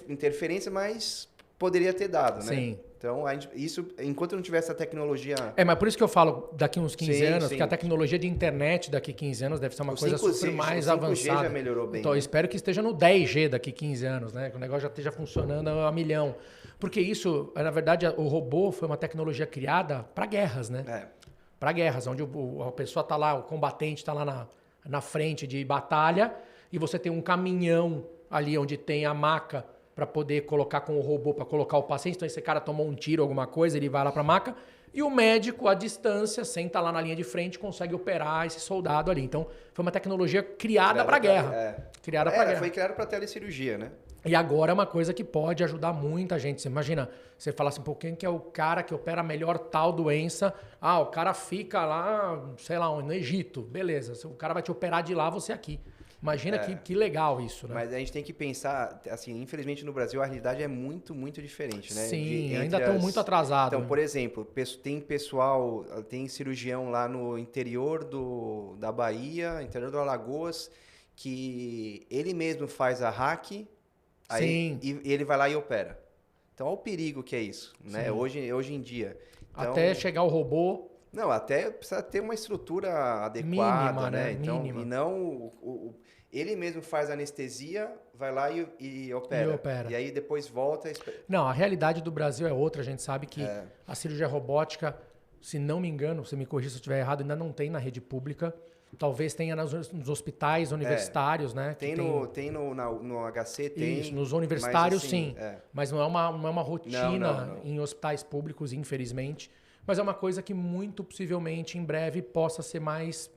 interferência, mas poderia ter dado, né? Sim. Então, isso, enquanto não tivesse a tecnologia... Mas por isso que eu falo daqui uns 15 anos, sim. porque a tecnologia de internet daqui 15 anos deve ser uma coisa super mais avançada. O 5G já melhorou bem. Então, eu né? espero que esteja no 10G daqui 15 anos, né? Que o negócio já esteja funcionando a milhão. Porque isso, na verdade, o robô foi uma tecnologia criada para guerras, né? Para guerras, onde a pessoa está lá, o combatente está lá na frente de batalha e você tem um caminhão ali onde tem a maca para poder colocar com o robô, para colocar o paciente. Então, esse cara tomou um tiro, alguma coisa, ele vai lá para a maca e o médico, à distância, senta lá na linha de frente, consegue operar esse soldado ali. Então, foi uma tecnologia criada para a guerra. Criada para guerra. Foi criada para telecirurgia, né? E agora é uma coisa que pode ajudar muita gente. Você imagina, você fala assim, pô, quem que é o cara que opera melhor tal doença? Ah, o cara fica lá, sei lá, no Egito. Beleza, o cara vai te operar de lá, você aqui. Imagina que legal isso, né? Mas a gente tem que pensar, assim, infelizmente no Brasil a realidade é muito, muito diferente, né? Sim, ainda estão muito atrasados. Então, por exemplo, tem cirurgião lá no interior da Bahia, interior do Alagoas, que ele mesmo faz a hack, aí, e ele vai lá e opera. Então, olha o perigo que é isso, né? Hoje em dia. Então, até chegar o robô... Não, até precisa ter uma estrutura adequada, mínima, né? Então, mínima. E não... ele mesmo faz anestesia, vai lá e opera. E aí depois volta... Não, a realidade do Brasil é outra. A gente sabe que a cirurgia robótica, se não me engano, você me corrija se eu estiver errado, ainda não tem na rede pública. Talvez tenha nos hospitais universitários, né? Tem no HC, tem. Isso, nos universitários, mas, assim, sim. Mas não é uma rotina não. em hospitais públicos, infelizmente. Mas é uma coisa que muito possivelmente em breve possa ser mais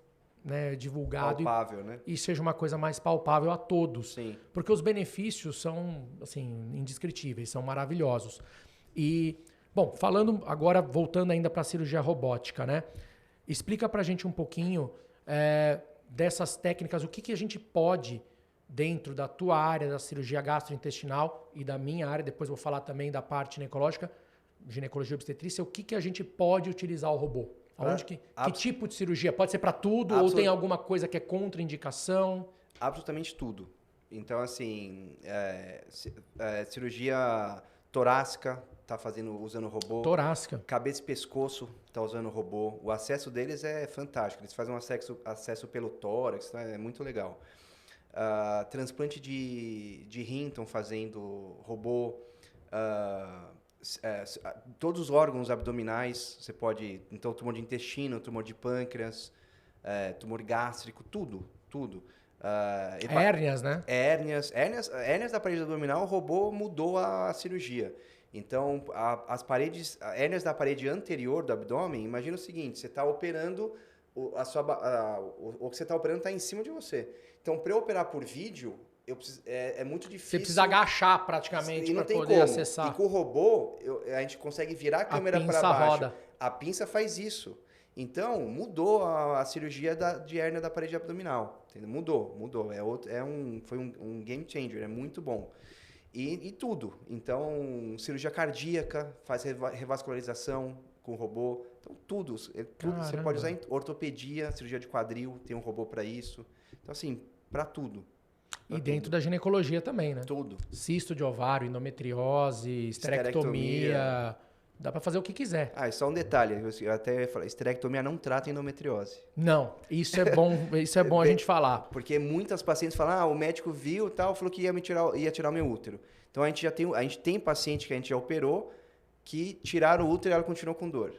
divulgado palpável, né? E seja uma coisa mais palpável a todos. Sim. Porque os benefícios são assim, indescritíveis, são maravilhosos. E, bom, falando agora, voltando ainda para a cirurgia robótica, né? Explica para a gente um pouquinho dessas técnicas, o que a gente pode, dentro da tua área da cirurgia gastrointestinal e da minha área, depois vou falar também da parte ginecológica, ginecologia obstetrícia, o que a gente pode utilizar o robô? Que tipo de cirurgia? Pode ser para tudo ou tem alguma coisa que é contraindicação? Absolutamente tudo. Então, assim, cirurgia torácica está usando robô. Torácica. Cabeça e pescoço está usando robô. O acesso deles é fantástico. Eles fazem um acesso pelo tórax, tá? É muito legal. Transplante de rim estão fazendo robô. Todos os órgãos abdominais, você pode... Então, tumor de intestino, tumor de pâncreas, tumor gástrico, tudo. Hérnias, né? Hérnias da parede abdominal, o robô mudou a cirurgia. Então, hérnias da parede anterior do abdômen, imagina o seguinte, você está operando, o que você está operando está em cima de você. Então, para eu operar por vídeo, é muito difícil. Você precisa agachar praticamente para poder acessar. E com o robô, a gente consegue virar a câmera para baixo. Roda. A pinça faz isso. Então, mudou a cirurgia de hérnia da parede abdominal. Entendeu? Mudou. Foi um game changer, é muito bom. E tudo. Então, cirurgia cardíaca, faz revascularização com o robô. Então, tudo você pode usar em ortopedia, cirurgia de quadril, tem um robô para isso. Então, assim, para tudo. E dentro da ginecologia também, né? Tudo. Cisto de ovário, endometriose, esterectomia. Dá para fazer o que quiser. E só um detalhe. Eu até ia falar, esterectomia não trata endometriose. Não, isso é bom a gente falar. Porque muitas pacientes falam, o médico viu tal, falou que ia tirar o meu útero. Então, a gente tem paciente que a gente já operou que tiraram o útero e ela continuou com dor.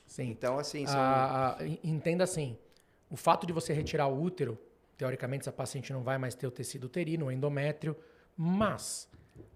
Sim. Então, assim... Entenda assim, o fato de você retirar o útero, teoricamente, essa paciente não vai mais ter o tecido uterino, o endométrio, mas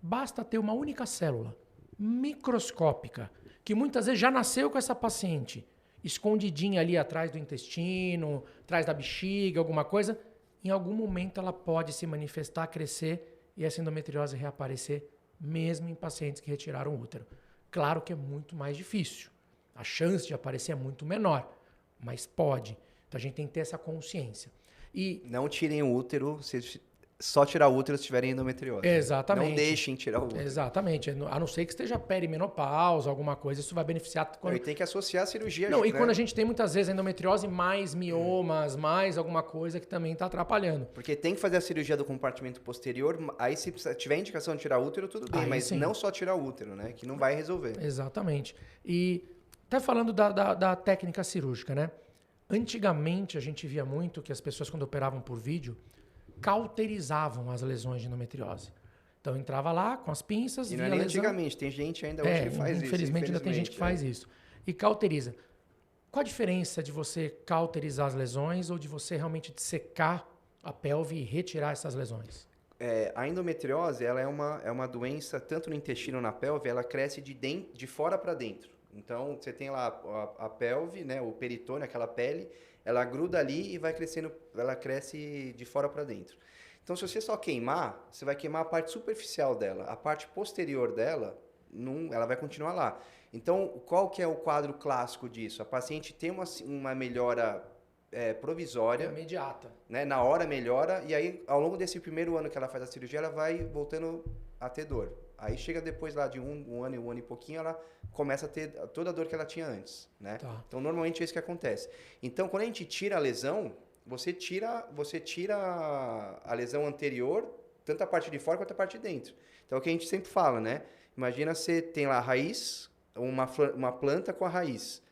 basta ter uma única célula microscópica, que muitas vezes já nasceu com essa paciente, escondidinha ali atrás do intestino, atrás da bexiga, alguma coisa, em algum momento ela pode se manifestar, crescer e essa endometriose reaparecer, mesmo em pacientes que retiraram o útero. Claro que é muito mais difícil. A chance de aparecer é muito menor, mas pode. Então a gente tem que ter essa consciência. E não tirem o útero, só tirar o útero se tiverem endometriose. Exatamente. Não deixem tirar o útero. Exatamente. A não ser que esteja perimenopausa, alguma coisa, isso vai beneficiar. E tem que associar a cirurgia. Não, e quando a gente tem muitas vezes endometriose, mais miomas, mais alguma coisa que também está atrapalhando. Porque tem que fazer a cirurgia do compartimento posterior, aí se tiver indicação de tirar o útero, tudo bem, Aí mas sim. não só tirar o útero, né? Que não vai resolver. Exatamente. E até falando da técnica cirúrgica, né? Antigamente a gente via muito que as pessoas quando operavam por vídeo cauterizavam as lesões de endometriose. Então entrava lá com as pinças, E não via é nem a lesão. antigamente, tem gente ainda hoje que faz isso. Infelizmente ainda tem gente que faz isso. E cauteriza. Qual a diferença de você cauterizar as lesões ou de você realmente dissecar a pelve e retirar essas lesões? A endometriose, ela é uma doença, tanto no intestino na pelve, ela cresce de fora para dentro. Então, você tem lá a pelve, né, o peritônio, aquela pele, ela gruda ali e vai crescendo, ela cresce de fora para dentro. Então, se você só queimar, você vai queimar a parte superficial dela. A parte posterior dela, ela vai continuar lá. Então, qual que é o quadro clássico disso? A paciente tem uma melhora provisória. Imediata. Né? Na hora melhora, e aí, ao longo desse primeiro ano que ela faz a cirurgia, ela vai voltando a ter dor. Aí chega depois lá de um ano e pouquinho, ela começa a ter toda a dor que ela tinha antes, né? Tá. Então, normalmente é isso que acontece. Então, quando a gente tira a lesão, você tira a lesão anterior, tanto a parte de fora quanto a parte de dentro. Então, é o que a gente sempre fala, né? Imagina você tem lá a raiz, uma planta com a raiz.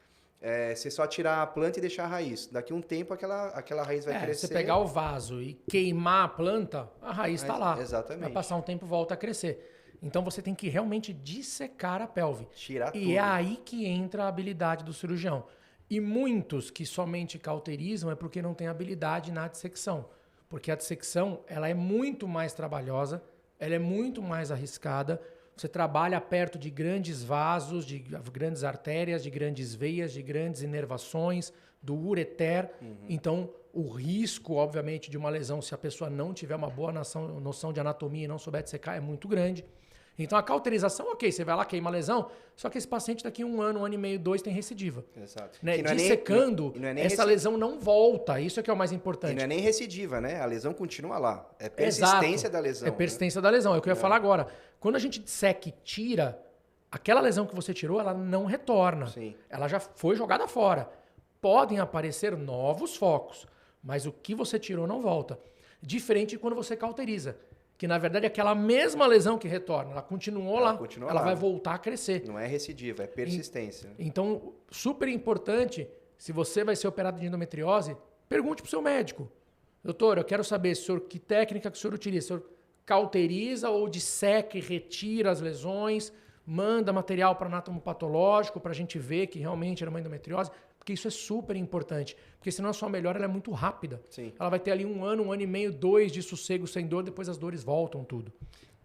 Você só tirar a planta e deixar a raiz. Daqui a um tempo, aquela raiz vai crescer. Você pegar o vaso e queimar a planta, a raiz está lá. Exatamente. Vai passar um tempo e volta a crescer. Então você tem que realmente dissecar a pelve. Tirar tudo. E é aí que entra a habilidade do cirurgião. E muitos que somente cauterizam é porque não têm habilidade na dissecção. Porque a dissecção ela é muito mais trabalhosa, ela é muito mais arriscada. Você trabalha perto de grandes vasos, de grandes artérias, de grandes veias, de grandes inervações, do ureter. Então, o risco, obviamente, de uma lesão, se a pessoa não tiver uma boa noção de anatomia e não souber dissecar, é muito grande. Então, a cauterização, ok, você vai lá, queima a lesão, só que esse paciente daqui a um ano e meio, 2, tem recidiva. Exato. Né? Dissecando, essa lesão não volta, isso é que é o mais importante. E não é nem recidiva, né? A lesão continua lá. É persistência da lesão. É persistência da lesão, é o que eu ia falar agora. Quando a gente disseca e tira, aquela lesão que você tirou, ela não retorna. Sim. Ela já foi jogada fora. Podem aparecer novos focos, mas o que você tirou não volta. Diferente de quando você cauteriza, que na verdade é aquela mesma lesão que retorna, ela continuou lá, ela vai voltar a crescer. Não é recidiva, é persistência. Então, super importante, se você vai ser operado de endometriose, pergunte para o seu médico. Doutor, eu quero saber que técnica que o senhor utiliza. O senhor cauteriza ou disseca e retira as lesões, manda material para anatomopatológico para a gente ver que realmente era uma endometriose, porque isso é super importante. Porque senão a sua melhora ela é muito rápida. Sim. Ela vai ter ali 1 ano, 1 ano e meio, 2 de sossego sem dor, depois as dores voltam tudo.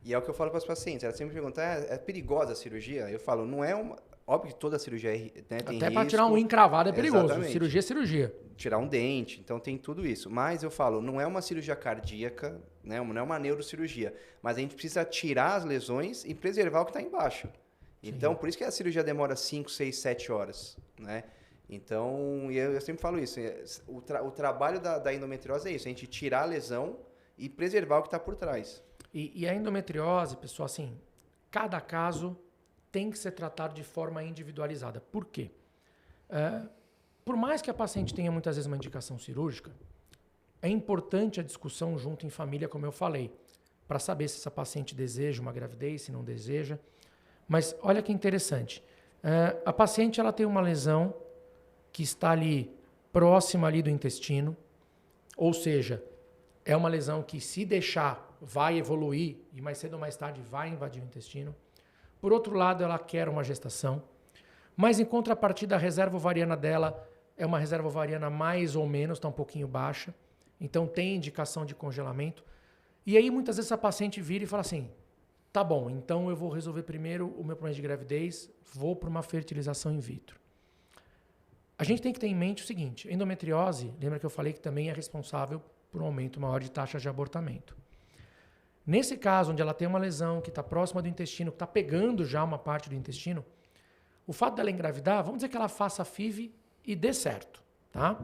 E é o que eu falo para as pacientes. Elas sempre perguntam, é perigosa a cirurgia? Eu falo, não é uma... Óbvio que toda cirurgia tem Até risco. para tirar um encravado é perigoso. Exatamente. Cirurgia é cirurgia. Tirar um dente, então tem tudo isso. Mas eu falo, não é uma cirurgia cardíaca, né? Não é uma neurocirurgia. Mas a gente precisa tirar as lesões e preservar o que está embaixo. Então, por isso que a cirurgia demora 5, 6, 7 horas, né? Então, eu sempre falo isso. O trabalho da endometriose é isso. A gente tirar a lesão e preservar o que está por trás. E a endometriose, pessoal, assim, cada caso tem que ser tratado de forma individualizada. Por quê? Por mais que a paciente tenha muitas vezes uma indicação cirúrgica, é importante a discussão junto em família, como eu falei, para saber se essa paciente deseja uma gravidez, se não deseja. Mas olha que interessante. A paciente ela tem uma lesão que está ali próxima ali do intestino, ou seja, é uma lesão que se deixar vai evoluir e mais cedo ou mais tarde vai invadir o intestino. Por outro lado, ela quer uma gestação, mas em contrapartida a reserva ovariana dela é uma reserva ovariana mais ou menos, está um pouquinho baixa, então tem indicação de congelamento. E aí muitas vezes a paciente vira e fala assim, tá bom, então eu vou resolver primeiro o meu problema de gravidez, vou para uma fertilização in vitro. A gente tem que ter em mente o seguinte, endometriose, lembra que eu falei que também é responsável por um aumento maior de taxas de abortamento. Nesse caso, onde ela tem uma lesão que está próxima do intestino, que está pegando já uma parte do intestino, o fato dela engravidar, vamos dizer que ela faça FIV e dê certo, tá?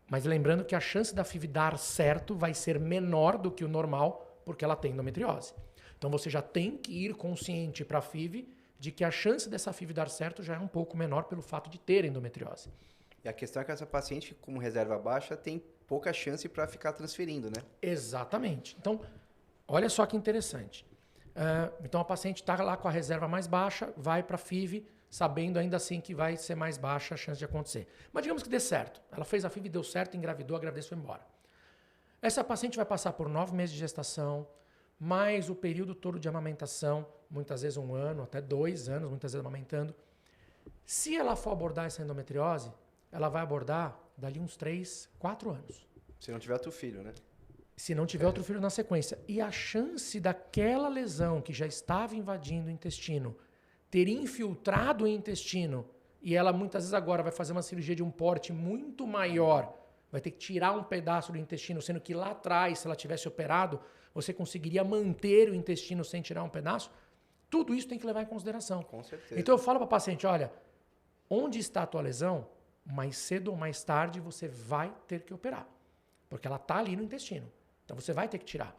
Mas lembrando que a chance da FIV dar certo vai ser menor do que o normal, porque ela tem endometriose. Então você já tem que ir consciente para a FIV de que a chance dessa FIV dar certo já é um pouco menor pelo fato de ter endometriose. E a questão é que essa paciente, como reserva baixa, tem pouca chance para ficar transferindo, né? Exatamente. Então, olha só que interessante. Então a paciente está lá com a reserva mais baixa, vai para a FIV, sabendo ainda assim que vai ser mais baixa a chance de acontecer. Mas digamos que dê certo. Ela fez a FIV, deu certo, engravidou, a gravidez foi embora. Essa paciente vai passar por 9 meses de gestação, mais o período todo de amamentação, muitas vezes 1 ano, até 2 anos, muitas vezes amamentando. Se ela for abordar essa endometriose, ela vai abordar dali uns 3, 4 anos. Se não tiver outro filho, né? Se não tiver outro filho na sequência. E a chance daquela lesão que já estava invadindo o intestino ter infiltrado o intestino, e ela muitas vezes agora vai fazer uma cirurgia de um porte muito maior, vai ter que tirar um pedaço do intestino, sendo que lá atrás, se ela tivesse operado, você conseguiria manter o intestino sem tirar um pedaço. Tudo isso tem que levar em consideração. Com certeza. Então eu falo para a paciente, olha, onde está a tua lesão, mais cedo ou mais tarde você vai ter que operar. Porque ela está ali no intestino. Então você vai ter que tirar.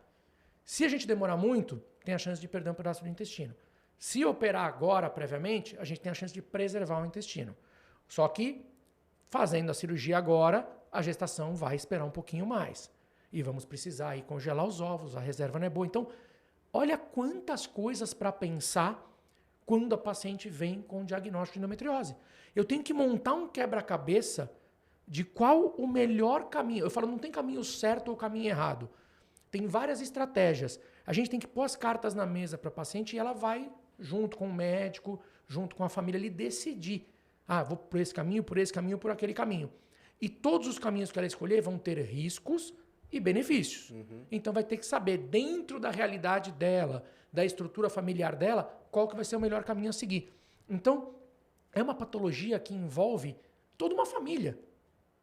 Se a gente demorar muito, tem a chance de perder um pedaço do intestino. Se operar agora, previamente, a gente tem a chance de preservar o intestino. Só que, fazendo a cirurgia agora, a gestação vai esperar um pouquinho mais. E vamos precisar aí congelar os ovos, a reserva não é boa. Então, olha quantas coisas para pensar quando a paciente vem com o diagnóstico de endometriose. Eu tenho que montar um quebra-cabeça de qual o melhor caminho. Eu falo, não tem caminho certo ou caminho errado. Tem várias estratégias. A gente tem que pôr as cartas na mesa para a paciente e ela vai, junto com o médico, junto com a família, ali decidir. Vou por esse caminho, por aquele caminho. E todos os caminhos que ela escolher vão ter riscos e benefícios. Então vai ter que saber, dentro da realidade dela, da estrutura familiar dela, qual que vai ser o melhor caminho a seguir. Então, é uma patologia que envolve toda uma família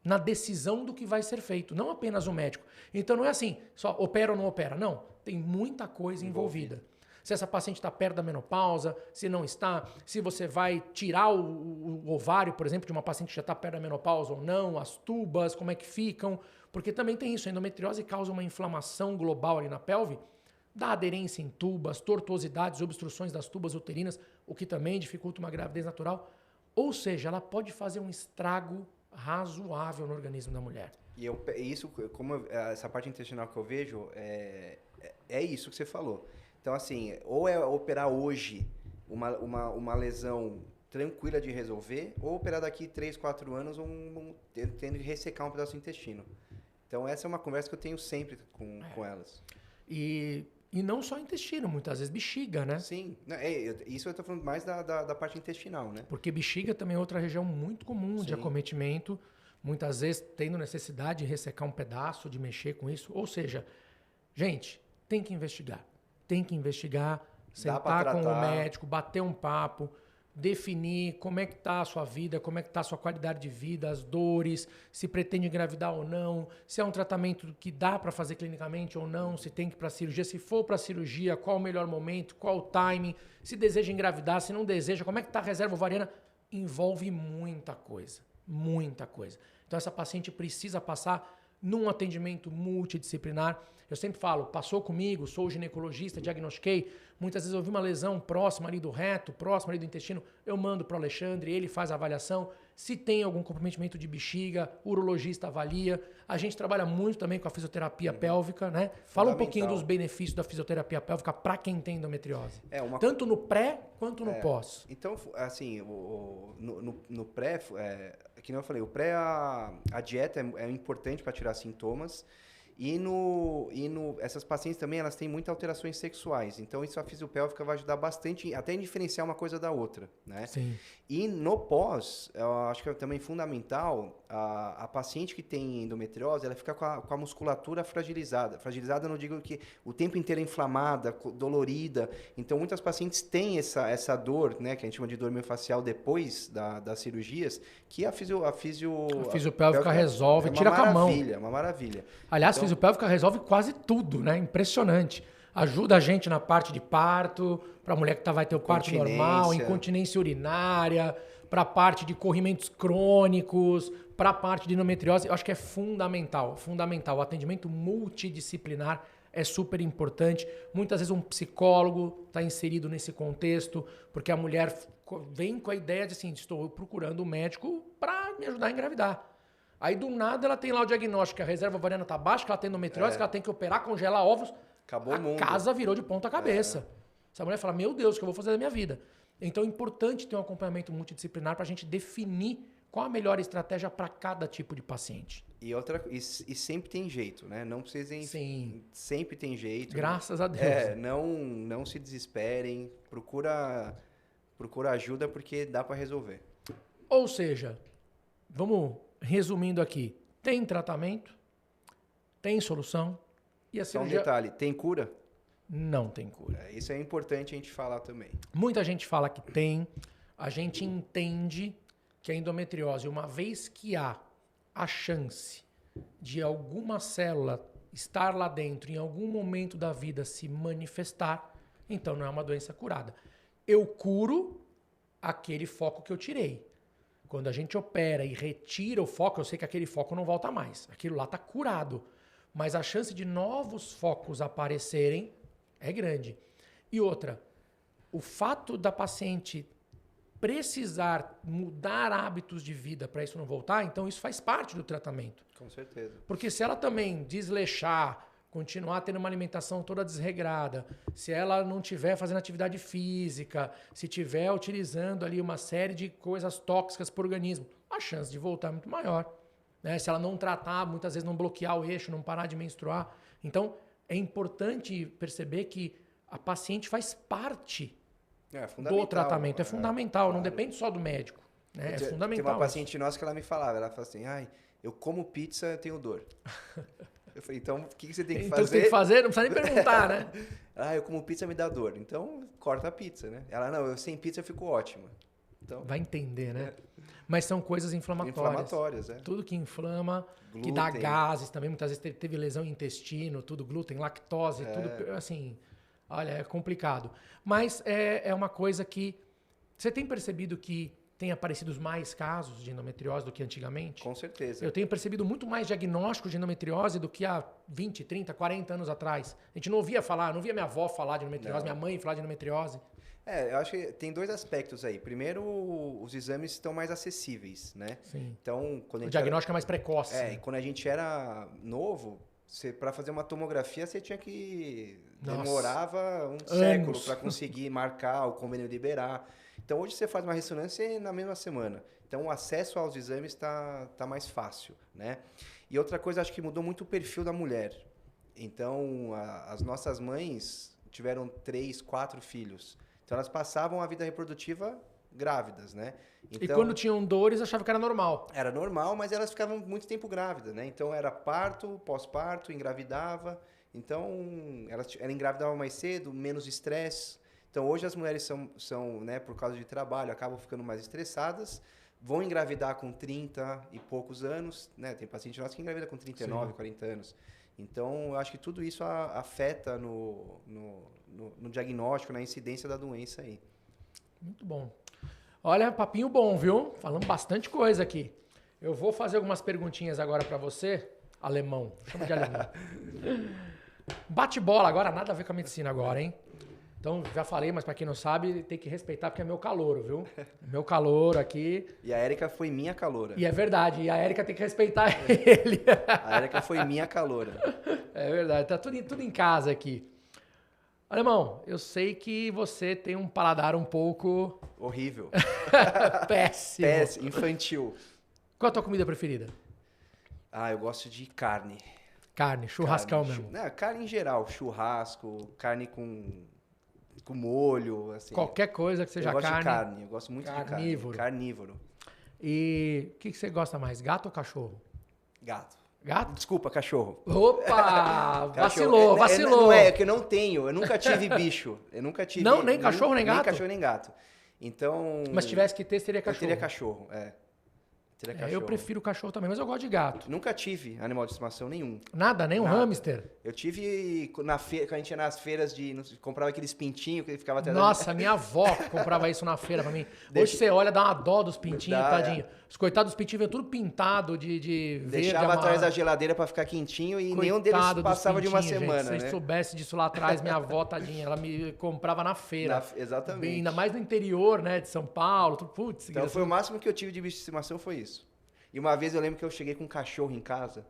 na decisão do que vai ser feito, não apenas o médico. Então não é assim, só opera ou não opera. Não, tem muita coisa envolvida. Se essa paciente está perto da menopausa, se não está, se você vai tirar o ovário, por exemplo, de uma paciente que já está perto da menopausa ou não, as tubas, como é que ficam, porque também tem isso, a endometriose causa uma inflamação global ali na pelve, dá aderência em tubas, tortuosidades, obstruções das tubas uterinas, o que também dificulta uma gravidez natural. Ou seja, ela pode fazer um estrago razoável no organismo da mulher. E isso, como essa parte intestinal que eu vejo, é isso que você falou. Então, assim, ou é operar hoje uma lesão tranquila de resolver, ou operar daqui 3, 4 anos tendo que ressecar um pedaço do intestino. Então, essa é uma conversa que eu tenho sempre com elas. E não só intestino, muitas vezes bexiga, né? Sim, isso eu estou falando mais da parte intestinal, né? Porque bexiga também é outra região muito comum de acometimento, muitas vezes tendo necessidade de ressecar um pedaço, de mexer com isso. Ou seja, gente, tem que investigar. Tem que investigar, sentar com o médico, bater um papo, definir como é que está a sua vida, como é que está a sua qualidade de vida, as dores, se pretende engravidar ou não, se é um tratamento que dá para fazer clinicamente ou não, se tem que ir para cirurgia, se for para cirurgia, qual o melhor momento, qual o timing, se deseja engravidar, se não deseja, como é que está a reserva ovariana. Envolve muita coisa, muita coisa. Então essa paciente precisa passar num atendimento multidisciplinar. Eu sempre falo, passou comigo, sou ginecologista, diagnostiquei, muitas vezes eu vi uma lesão próxima ali do reto, próxima ali do intestino, eu mando para o Alexandre, ele faz a avaliação. Se tem algum comprometimento de bexiga, o urologista avalia. A gente trabalha muito também com a fisioterapia pélvica, né? Fala um pouquinho dos benefícios da fisioterapia pélvica para quem tem endometriose. Tanto no pré quanto no pós. Então, assim, no pré, que nem eu falei, o pré, a dieta é importante para tirar sintomas. E essas pacientes também, elas têm muitas alterações sexuais. Então, isso a fisiopélvica vai ajudar bastante, até em diferenciar uma coisa da outra, né? Sim. E no pós, eu acho que é também fundamental, a paciente que tem endometriose, ela fica com a musculatura fragilizada. Fragilizada, eu não digo que o tempo inteiro é inflamada, dolorida. Então, muitas pacientes têm essa dor, né, que a gente chama de dor miofascial depois das cirurgias, que a fisiopélvica resolve, tira com a mão. É uma maravilha. Aliás, a fisiopélvica resolve quase tudo, né? Impressionante. Ajuda a gente na parte de parto, para a mulher que vai ter o parto normal, incontinência urinária, para a parte de corrimentos crônicos, para a parte de endometriose, eu acho que é fundamental. Fundamental. O atendimento multidisciplinar é super importante. Muitas vezes um psicólogo está inserido nesse contexto, porque a mulher vem com a ideia de assim, estou procurando um médico para me ajudar a engravidar. Aí do nada ela tem lá o diagnóstico, que a reserva ovariana está baixa, que ela tem endometriose, que ela tem que operar, congelar ovos. Acabou o mundo. A casa virou de ponta cabeça. Essa mulher fala, meu Deus, o que eu vou fazer da minha vida? Então é importante ter um acompanhamento multidisciplinar para a gente definir qual a melhor estratégia para cada tipo de paciente. E sempre tem jeito, né? Não precisem... Sim. Sempre tem jeito. Graças a Deus. Não se desesperem. Procura ajuda porque dá para resolver. Ou seja, vamos resumindo aqui. Tem tratamento, tem solução. E a cirurgia... Só um detalhe, tem cura? Não tem cura. Isso é importante a gente falar também. Muita gente fala que tem. A gente entende que a endometriose, uma vez que há a chance de alguma célula estar lá dentro, em algum momento da vida se manifestar, então não é uma doença curada. Eu curo aquele foco que eu tirei. Quando a gente opera e retira o foco, eu sei que aquele foco não volta mais. Aquilo lá está curado. Mas a chance de novos focos aparecerem é grande. E outra, o fato da paciente precisar mudar hábitos de vida para isso não voltar, então isso faz parte do tratamento. Com certeza. Porque se ela também desleixar, continuar tendo uma alimentação toda desregrada, se ela não estiver fazendo atividade física, se estiver utilizando ali uma série de coisas tóxicas para o organismo, a chance de voltar é muito maior. Né? Se ela não tratar, muitas vezes não bloquear o eixo, não parar de menstruar. Então, é importante perceber que a paciente faz parte do tratamento. É fundamental, claro. Não depende só do médico. Né? É fundamental. Tem uma paciente nossa que ela me falava, ela fala assim, eu como pizza, eu tenho dor. Eu falei, então o que você tem que fazer? Então você tem que fazer, não precisa nem perguntar, né? Eu como pizza, me dá dor. Então corta a pizza, né? Ela, não, eu sem pizza eu fico ótima. Então, vai entender, né? Mas são coisas inflamatórias. Inflamatórias, Tudo que inflama, glúten, que dá gases também. Muitas vezes teve lesão no intestino, tudo glúten, lactose, tudo assim. Olha, é complicado. Mas é uma coisa que... Você tem percebido que tem aparecido mais casos de endometriose do que antigamente? Com certeza. Eu tenho percebido muito mais diagnóstico de endometriose do que há 20, 30, 40 anos atrás. A gente não ouvia falar, não via minha avó falar de endometriose, minha mãe falar de endometriose. Eu acho que tem dois aspectos aí. Primeiro, os exames estão mais acessíveis, né? Sim. Então, quando o diagnóstico é mais precoce. E quando a gente era novo, para fazer uma tomografia, você tinha que... Demorava um século para conseguir marcar, o convênio liberar. Então, hoje você faz uma ressonância na mesma semana. Então, o acesso aos exames está mais fácil, né? E outra coisa, acho que mudou muito o perfil da mulher. Então, as nossas mães tiveram 3, 4 filhos. Então, elas passavam a vida reprodutiva grávidas, né? Então, e quando tinham dores, achavam que era normal. Era normal, mas elas ficavam muito tempo grávidas, né? Então, era parto, pós-parto, engravidava. Então, ela engravidava mais cedo, menos estresse. Então, hoje as mulheres são, né, por causa de trabalho, acabam ficando mais estressadas, vão engravidar com 30 e poucos anos, né? Tem paciente nosso que engravida com 39, Sim. 40 anos. Então, eu acho que tudo isso afeta no diagnóstico, na incidência da doença aí. Muito bom. Olha, papinho bom, viu? Falamos bastante coisa aqui. Eu vou fazer algumas perguntinhas agora para você, alemão. Chama de alemão. Bate bola agora, nada a ver com a medicina agora, hein? Então, já falei, mas para quem não sabe, tem que respeitar porque é meu calouro, viu? Meu calouro aqui. E a Érica foi minha caloura. E é verdade, e a Érica tem que respeitar ele. A Érica foi minha caloura. É verdade, tá tudo em casa aqui. Alemão, eu sei que você tem um paladar um pouco... Horrível. Péssimo. Péssimo, infantil. Qual a tua comida preferida? Eu gosto de carne. Carne, churrascão mesmo. Carne em geral, churrasco, carne com molho, assim. Qualquer coisa que seja carne. Eu gosto de carne, eu gosto muito de carne. Carnívoro. E o que você gosta mais, gato ou cachorro? Gato. Gato? Desculpa, cachorro. Opa! Vacilou. Não é que eu não tenho, eu nunca tive bicho. Eu nunca tive... Não, nem cachorro, nem gato? Nem cachorro, nem gato. Então... Mas se tivesse que ter, seria cachorro. Eu teria cachorro, Teria cachorro. Eu prefiro cachorro também, mas eu gosto de gato. Nunca tive animal de estimação nenhum. Nada, nem um Nada. hamster? Eu tive quando a gente ia nas feiras comprava aqueles pintinhos que ele ficava até Nossa, minha avó comprava isso na feira pra mim. Hoje você olha, dá uma dó dos pintinhos, tadinho. Os coitados dos pintinhos, tudo pintado de verde. Deixava atrás da geladeira pra ficar quentinho e nenhum deles passava de uma semana, gente. Se né? eu soubesse disso lá atrás, minha avó, tadinha, ela me comprava na feira. Exatamente. Ainda mais no interior, né, de São Paulo. Putz, então foi o máximo que eu tive de bicho de estimação foi isso. E uma vez eu lembro que eu cheguei com um cachorro em casa,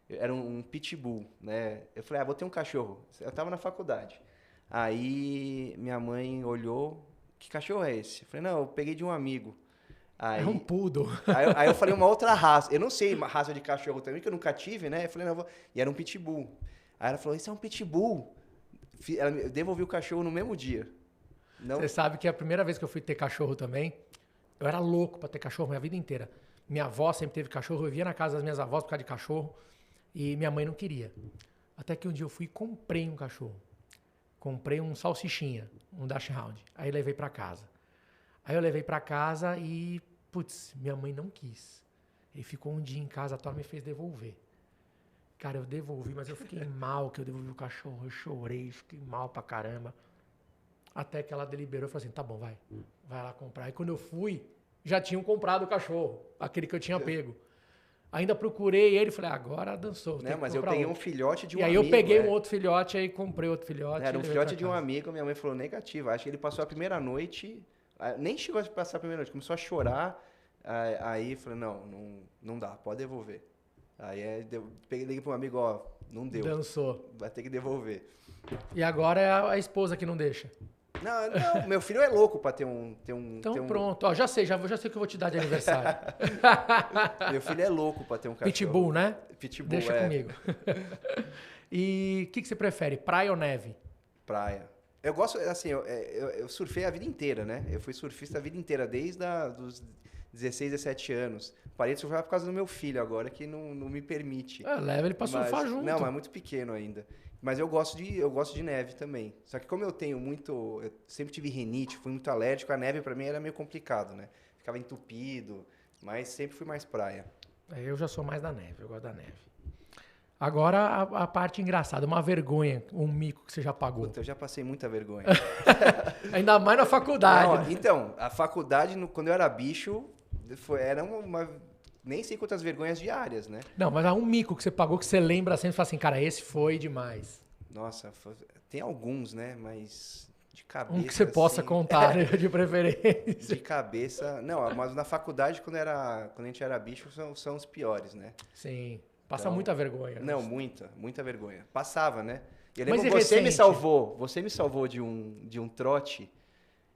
era um pitbull, né? Eu falei, vou ter um cachorro. Eu tava na faculdade. Aí minha mãe olhou, que cachorro é esse? Eu falei, não, eu peguei de um amigo. Aí, é um poodle. Aí eu falei uma outra raça. Eu não sei raça de cachorro também, que eu nunca tive, né? Eu falei, não, e era um pitbull. Aí ela falou, isso é um pitbull. Ela devolveu o cachorro no mesmo dia. Não... Você sabe que a primeira vez que eu fui ter cachorro também, eu era louco pra ter cachorro minha vida inteira. Minha avó sempre teve cachorro, eu vivia na casa das minhas avós por causa de cachorro e minha mãe não queria. Até que um dia eu fui e comprei um cachorro. Comprei um salsichinha, um dachshund. Aí levei pra casa. Aí eu levei pra casa e, putz, minha mãe não quis. Ele ficou um dia em casa, a Tora me fez devolver. Cara, eu devolvi, mas eu fiquei mal que eu devolvi o cachorro. Eu chorei, fiquei mal pra caramba. Até que ela deliberou e falou assim, tá bom, vai lá comprar. E quando eu fui, já tinham comprado o cachorro, aquele que eu tinha pego. Ainda procurei ele, falei, agora dançou. Né, mas eu peguei um filhote de um amigo. E aí eu peguei um outro filhote, aí comprei outro filhote. Era um filhote de um amigo, minha mãe falou negativo. Acho que ele passou a primeira noite, nem chegou a passar a primeira noite, começou a chorar. Aí falei, não dá, pode devolver. Aí liguei para um amigo, não deu. Dançou. Vai ter que devolver. E agora é a esposa que não deixa. Não, meu filho é louco pra ter um... Então pronto, já sei o que eu vou te dar de aniversário. Meu filho é louco pra ter um cachorro. Pitbull, né? Pitbull, deixa comigo. E o que você prefere, praia ou neve? Praia. Eu gosto, assim, eu surfei a vida inteira, né? Eu fui surfista a vida inteira, desde dos 16, 17 anos. Parei de surfar por causa do meu filho agora, que não me permite. Leva ele pra surfar junto. Não, mas é muito pequeno ainda. Mas eu gosto de neve também. Só que como eu sempre tive rinite, fui muito alérgico, a neve pra mim era meio complicado, né? Ficava entupido, mas sempre fui mais praia. Eu já sou mais da neve, eu gosto da neve. Agora a parte engraçada, uma vergonha, um mico que você já pagou. Puta, eu já passei muita vergonha. Ainda mais na faculdade. Não, então, a faculdade, quando eu era bicho, era uma... Nem sei quantas vergonhas diárias, né? Não, mas há um mico que você pagou que você lembra sempre e fala assim, cara, esse foi demais. Nossa, tem alguns, né? Mas de cabeça... Um que você possa contar, né? De preferência. De cabeça... Não, mas na faculdade, quando a gente era bicho, são os piores, né? Sim. Passa muita vergonha. Não, muita vergonha. Passava, né? Eu Mas lembro, você me salvou de um trote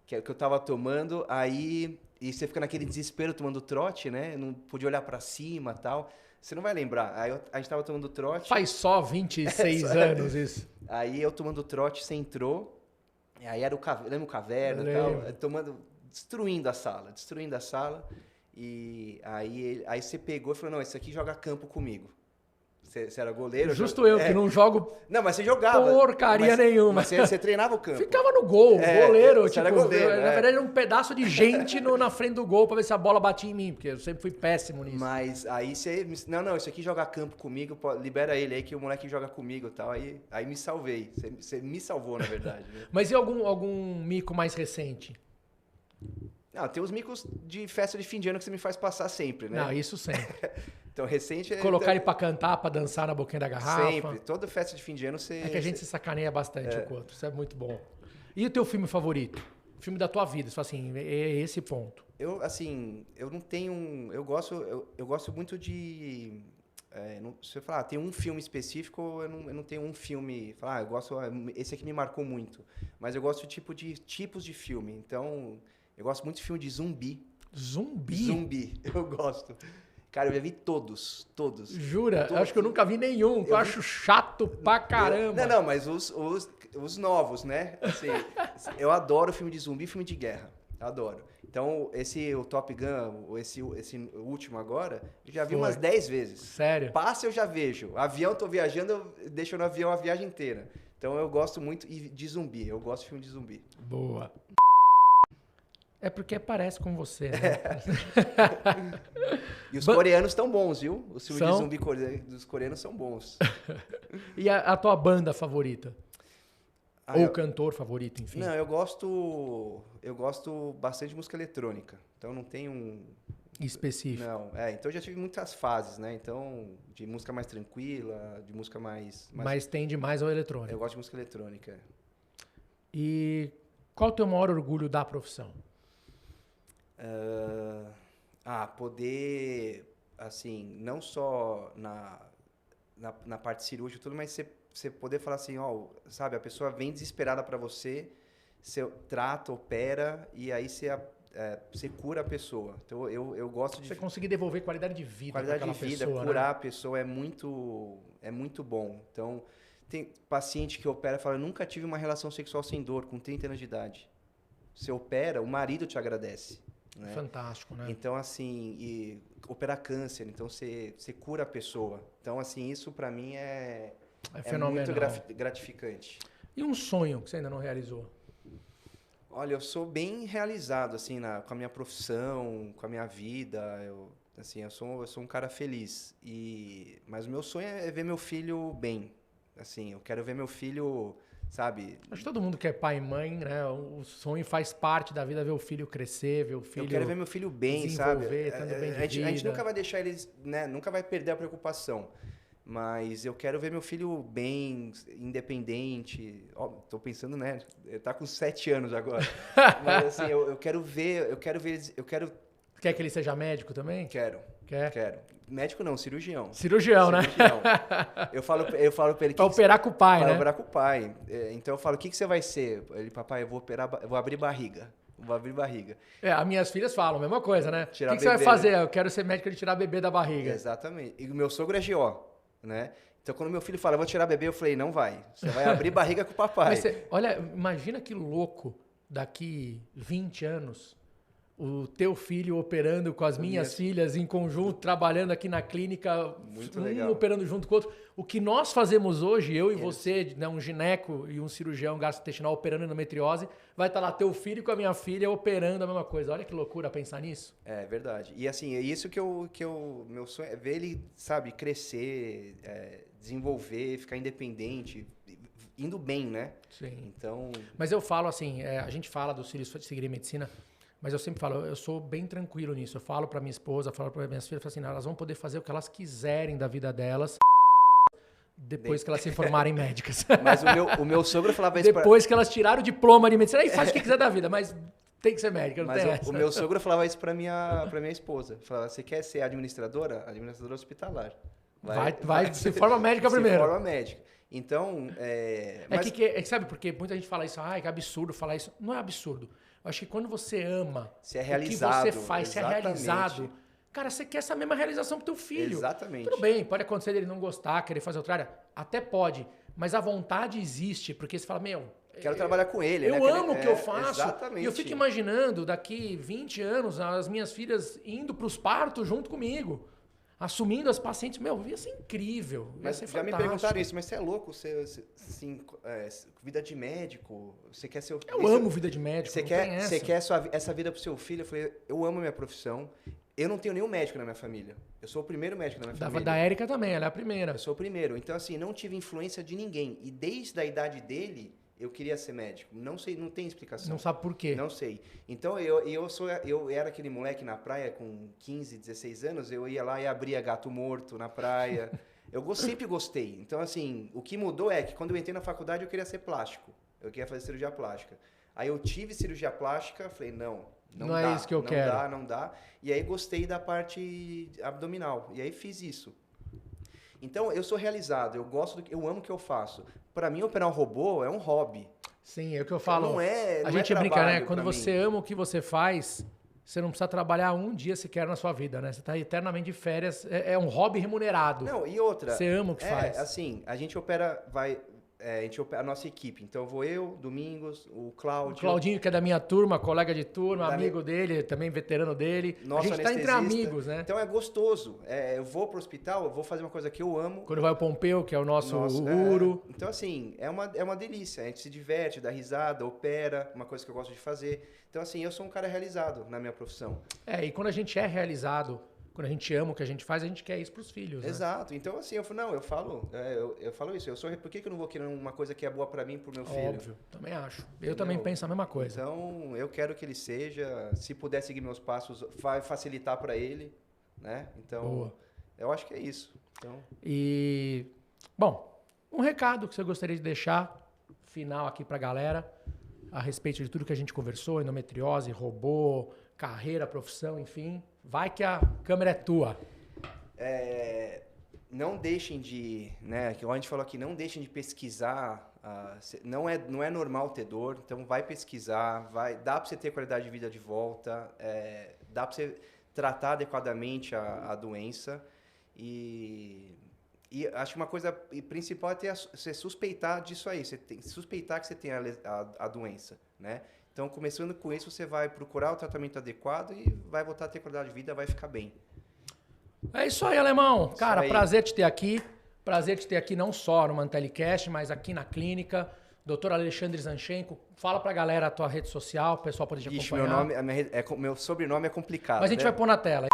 que eu tava tomando, aí... E você fica naquele desespero tomando trote, né? Não podia olhar pra cima e tal. Você não vai lembrar. Aí a gente tava tomando trote. Faz só 26 anos isso. Aí eu tomando trote, você entrou. E aí era lembra o caverna e tal. Destruindo a sala. E aí você pegou e falou, não, esse aqui joga campo comigo. Você era goleiro. Justo eu, que não jogo. Não, mas você jogava. Porcaria nenhuma. Mas você treinava o campo. Ficava no gol, goleiro. Você era goleiro. Na verdade, era um pedaço de gente na frente do gol pra ver se a bola batia em mim, porque eu sempre fui péssimo nisso. Mas aí você. Não, isso aqui joga campo comigo, libera ele aí que o moleque joga comigo e tal. Aí me salvei. Você me salvou, na verdade. Né? Mas e algum mico mais recente? Não, tem os micos de festa de fim de ano que você me faz passar sempre, né? Não, isso sempre. Então, recente... Colocar ele pra cantar, pra dançar na boquinha da garrafa. Sempre. Toda festa de fim de ano você... É que a gente se sacaneia bastante com o outro. Isso é muito bom. E o teu filme favorito? O filme da tua vida. Só assim, é esse ponto. Eu não tenho... Eu gosto muito de... se eu falar, tem um filme específico, eu não tenho um filme... Falar, eu gosto... Esse aqui me marcou muito. Mas eu gosto de tipos de filme. Então... Eu gosto muito de filme de zumbi. Zumbi? Zumbi, eu gosto. Cara, eu já vi todos. Jura? Eu acho que eu nunca vi nenhum. Eu acho chato pra caramba. Não, mas os novos, né? Assim, eu adoro filme de zumbi e filme de guerra. Adoro. Então, o Top Gun, esse último agora, eu já vi umas 10 vezes. Sério? Passa, eu já vejo. Avião, tô viajando, eu deixo no avião a viagem inteira. Então, eu gosto muito de zumbi. Eu gosto de filme de zumbi. Boa. É porque parece com você, né? E os coreanos estão bons, viu? Os filmes São? de zumbi dos coreanos são bons. E a tua banda favorita? Ah, Ou cantor favorito, enfim. Não, eu gosto bastante de música eletrônica. Então não tem um... Específico. Não, então eu já tive muitas fases, né? Então, de música mais tranquila, de música mais... Mas tende mais ao eletrônico. Eu gosto de música eletrônica. E qual o teu maior orgulho da profissão? Poder, assim, não só na parte cirúrgica e tudo, mas você poder falar assim, ó, sabe, a pessoa vem desesperada para você trata, opera, e aí você cura a pessoa. Então, eu gosto de... Você conseguir devolver qualidade de vida para aquela pessoa, curar né? a pessoa é muito bom. Então, tem paciente que opera e fala, eu nunca tive uma relação sexual sem dor, com 30 anos de idade. Você opera, o marido te agradece. Né? Fantástico, né? Então, assim, e operar câncer, então você cura a pessoa. Então, assim, isso para mim é fenomenal. muito gratificante. E um sonho que você ainda não realizou? Olha, eu sou bem realizado, assim, com a minha profissão, com a minha vida. Eu sou um cara feliz. Mas o meu sonho é ver meu filho bem. Assim, eu quero ver meu filho, sabe... Acho que todo mundo que é pai e mãe, né? O sonho faz parte da vida, ver o filho crescer, ver o filho... Eu quero ver meu filho bem, sabe? Estando bem de A gente vida. nunca vai deixar eles, né? Nunca vai perder a preocupação. Mas eu quero ver meu filho bem, independente. Ó, tô pensando, né? Ele tá com 7 anos agora. Mas assim, eu quero ver eles. Quer que ele seja médico também? Quero. Médico não, cirurgião. Cirurgião, né? Eu falo pra ele... Pra operar com o pai, né? Pra operar com o pai. Então eu falo, o que você vai ser? Ele, papai, eu vou abrir barriga. Vou abrir barriga. As minhas filhas falam a mesma coisa, né? O que você vai bebê, fazer? né? Eu quero ser médico de tirar bebê da barriga. Exatamente. E o meu sogro é GO, né? Então, quando meu filho fala, eu vou tirar bebê, eu falei, não vai. Você vai abrir barriga com o papai. Olha, imagina que louco, daqui 20 anos, o teu filho operando com as minhas filhas em conjunto, trabalhando aqui na clínica, Muito legal. Operando junto com o outro. O que nós fazemos hoje, eu e você, né, um gineco e um cirurgião gastrointestinal operando endometriose, vai estar lá teu filho com a minha filha operando a mesma coisa. Olha que loucura pensar nisso. É verdade. E assim, é isso meu sonho é ver ele, sabe, crescer, desenvolver, ficar independente, indo bem, né? Sim. Então... Mas eu falo assim, a gente fala dos filhos seguirem medicina, mas eu sempre falo, eu sou bem tranquilo nisso. Eu falo pra minha esposa, falo pra minhas filhas, falo assim, elas vão poder fazer o que elas quiserem da vida delas depois que elas se formarem médicas. Mas o meu sogro falava isso depois que elas tiraram o diploma de medicina, aí faz o que quiser da vida, mas tem que ser médica, não tem essa. O meu sogro falava isso pra minha esposa. Falava, você quer ser administradora? Administradora hospitalar. Se forma médica primeiro. Se forma médica. Então, sabe por quê? Muita gente fala isso, que absurdo falar isso. Não é absurdo. Eu acho que quando você ama se é realizado, o que você faz, se é realizado, cara, você quer essa mesma realização pro teu filho. Exatamente. Tudo bem, pode acontecer dele não gostar, querer fazer outra área, até pode, mas a vontade existe, porque você fala, quero trabalhar com ele. Eu amo o que eu faço. Exatamente. E eu fico imaginando, daqui 20 anos, as minhas filhas indo pros partos junto comigo. Assumindo as pacientes, ia ser incrível. Mas ser já fantástico. me perguntaram isso, mas você é louco? Vida de médico? Você quer ser... Eu amo vida de médico, Você quer essa vida pro seu filho? Eu falei, eu amo a minha profissão. Eu não tenho nenhum médico na minha família. Eu sou o primeiro médico na minha família. Da Érica também, ela é a primeira. Eu sou o primeiro. Então, assim, não tive influência de ninguém. E desde a idade dele, eu queria ser médico. Não sei, não tem explicação. Não sabe por quê. Não sei. Então, eu era aquele moleque na praia com 15, 16 anos, eu ia lá e abria gato morto na praia. Eu sempre gostei. Então, assim, o que mudou é que quando eu entrei na faculdade, eu queria ser plástico. Eu queria fazer cirurgia plástica. Aí eu tive cirurgia plástica, falei, não dá, é isso que eu quero. Não dá. E aí gostei da parte abdominal. E aí fiz isso. Então, eu sou realizado, eu amo o que eu faço. Para mim, operar um robô é um hobby. Sim, é o que eu falo. A gente brinca, né? Quando você ama o que você faz, você não precisa trabalhar um dia sequer na sua vida, né? Você está eternamente de férias. É um hobby remunerado. Não, e outra... Você ama o que faz. Assim, a gente a nossa equipe. Então, vou eu, Domingos, o Cláudio. O Claudinho, que é da minha turma, colega de turma, amigo dele, também veterano dele. Nosso a gente tá entre amigos, né? Então, é gostoso. Eu vou pro hospital, eu vou fazer uma coisa que eu amo. Quando vai o Pompeu, que é o nosso Uro. Então, assim, é uma delícia. A gente se diverte, dá risada, opera, uma coisa que eu gosto de fazer. Então, assim, eu sou um cara realizado na minha profissão. E quando a gente é realizado, quando a gente ama o que a gente faz, a gente quer isso pros filhos, né? Exato. Então, assim, eu falo isso. Por que eu não vou querer uma coisa que é boa pra mim e pro meu filho? Óbvio, também acho. Eu também penso a mesma coisa. Então, eu quero que ele seja, se puder seguir meus passos, vai facilitar pra ele, né? Então, Boa. Eu acho que é isso. Então... E, bom, um recado que você gostaria de deixar, final aqui pra galera, a respeito de tudo que a gente conversou, endometriose, robô, carreira, profissão, enfim. Vai que a câmera é tua. Não deixem de, né, que a gente falou aqui, não deixem de pesquisar. Não é normal ter dor, então vai pesquisar, dá para você ter qualidade de vida de volta, dá para você tratar adequadamente a doença. E acho que uma coisa principal é você suspeitar disso aí, você tem suspeitar que você tem a doença, né? Então, começando com isso, você vai procurar o tratamento adequado e vai voltar a ter qualidade de vida, vai ficar bem. É isso aí, Alemão. Cara, prazer te ter aqui. Prazer te ter aqui não só no Mantelicast, mas aqui na clínica. Dr. Alexandre Zanchenko. Fala pra galera a tua rede social, o pessoal pode te acompanhar. Meu sobrenome é complicado. Mas a gente vai pôr na tela.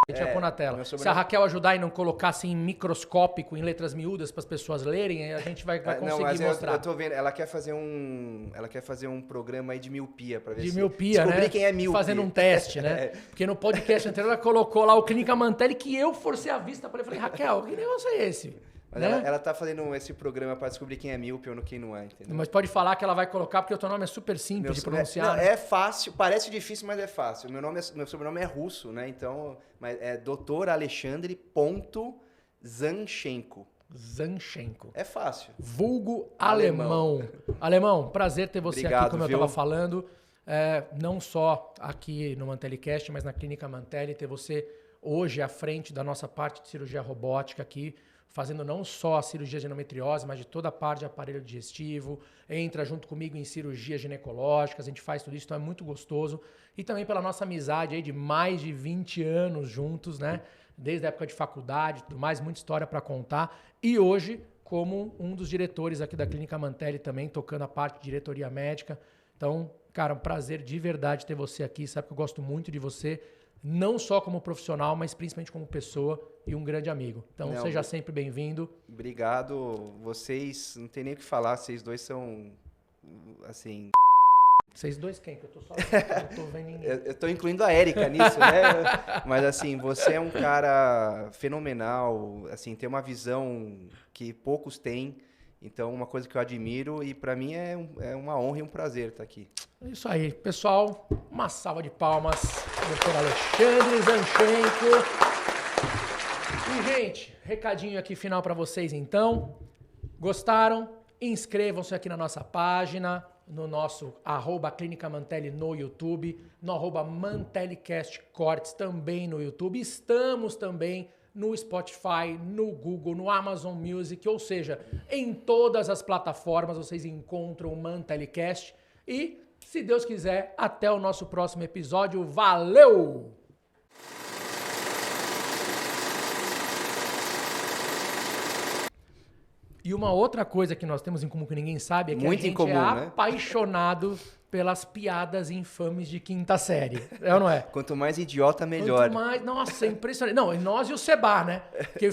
A gente vai pôr na tela. Se a Raquel ajudar e não colocar assim microscópico, em letras miúdas para as pessoas lerem, a gente vai conseguir mostrar. Eu tô vendo, ela quer fazer um programa aí de miopia para ver de miopia, descobrir, né? Quem é míope. Fazendo um teste, né? Porque no podcast anterior ela colocou lá o Clínica Mantelli que eu forcei a vista para ele. Falei, Raquel, que negócio é esse? Mas né? ela tá fazendo esse programa para descobrir quem é míope ou quem não é, entendeu? Mas pode falar que ela vai colocar, porque o teu nome é super simples de pronunciar. Não, é fácil, parece difícil, mas é fácil. Meu sobrenome é russo, né? Então, mas é Dr. Alexandre Zanchenko. Zanchenko. É fácil. Vulgo Alemão. Alemão, prazer ter você aqui, como eu estava falando. Não só aqui no Mantelicast, mas na Clínica Mantelli, ter você hoje à frente da nossa parte de cirurgia robótica aqui, fazendo não só a cirurgia de endometriose, mas de toda a parte de aparelho digestivo, entra junto comigo em cirurgias ginecológicas, a gente faz tudo isso, então é muito gostoso. E também pela nossa amizade aí de mais de 20 anos juntos, né? Desde a época de faculdade, tudo mais, muita história para contar. E hoje, como um dos diretores aqui da Clínica Mantelli também, tocando a parte de diretoria médica. Então, cara, um prazer de verdade ter você aqui, sabe que eu gosto muito de você, não só como profissional, mas principalmente como pessoa e um grande amigo. Então, seja sempre bem-vindo. Obrigado. Vocês, não tem nem o que falar, vocês dois são, assim... Vocês dois quem? Que eu tô só... eu tô vendo ninguém. Eu tô incluindo a Érica nisso, né? Mas, assim, você é um cara fenomenal, assim, tem uma visão que poucos têm. Então, uma coisa que eu admiro e para mim é uma honra e um prazer estar aqui. É isso aí. Pessoal, uma salva de palmas. Dr. Alexandre Zanchenko. E, gente, recadinho aqui final para vocês, então. Gostaram? Inscrevam-se aqui na nossa página, no nosso @Clínica Mantelli no YouTube, no @Mantellicast Cortes também no YouTube. Estamos também no Spotify, no Google, no Amazon Music, ou seja, em todas as plataformas vocês encontram o Mantellicast. E, se Deus quiser, até o nosso próximo episódio. Valeu! E uma outra coisa que nós temos em comum que ninguém sabe é que muito a gente incomum, é apaixonado pelas piadas infames de quinta série. É ou não é? Quanto mais idiota, melhor. Quanto mais... Nossa, é impressionante. Não, nós e o Seba, né?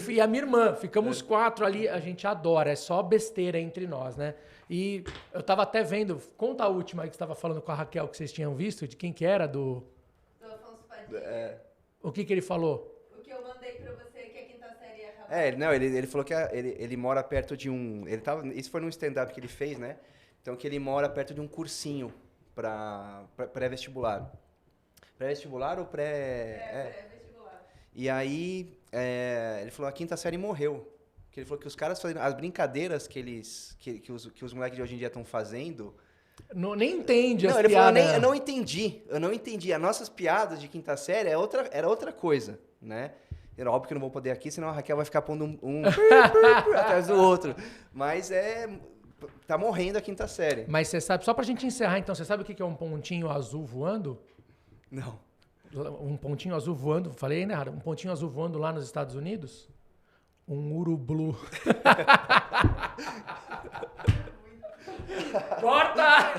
E a minha irmã. Ficamos 4 ali. A gente adora. É só besteira entre nós, né? E eu tava até vendo... Conta a última aí que você tava falando com a Raquel, que vocês tinham visto. De quem que era? Do Afonso Padilha. O que ele falou? O que eu mandei pra você, que a quinta série ia acabar. Não, ele falou que ele mora perto de um... Isso foi num stand-up que ele fez, né? Então, que ele mora perto de um cursinho para pré-vestibular. Pré-vestibular ou Pré-vestibular. E aí, ele falou, a quinta série morreu. Que ele falou que os caras fazendo as brincadeiras que os moleques de hoje em dia estão fazendo... Não, nem entende as ele piadas. Falou, eu não entendi. As nossas piadas de quinta série era outra coisa, né? Era óbvio que eu não vou poder aqui, senão a Raquel vai ficar pondo um atrás do outro. Mas tá morrendo a quinta série. Mas você sabe, só pra gente encerrar então, você sabe o que é um pontinho azul voando? Não. Um pontinho azul voando, falei, né, Rara? Um pontinho azul voando lá nos Estados Unidos? Um urublu. Corta!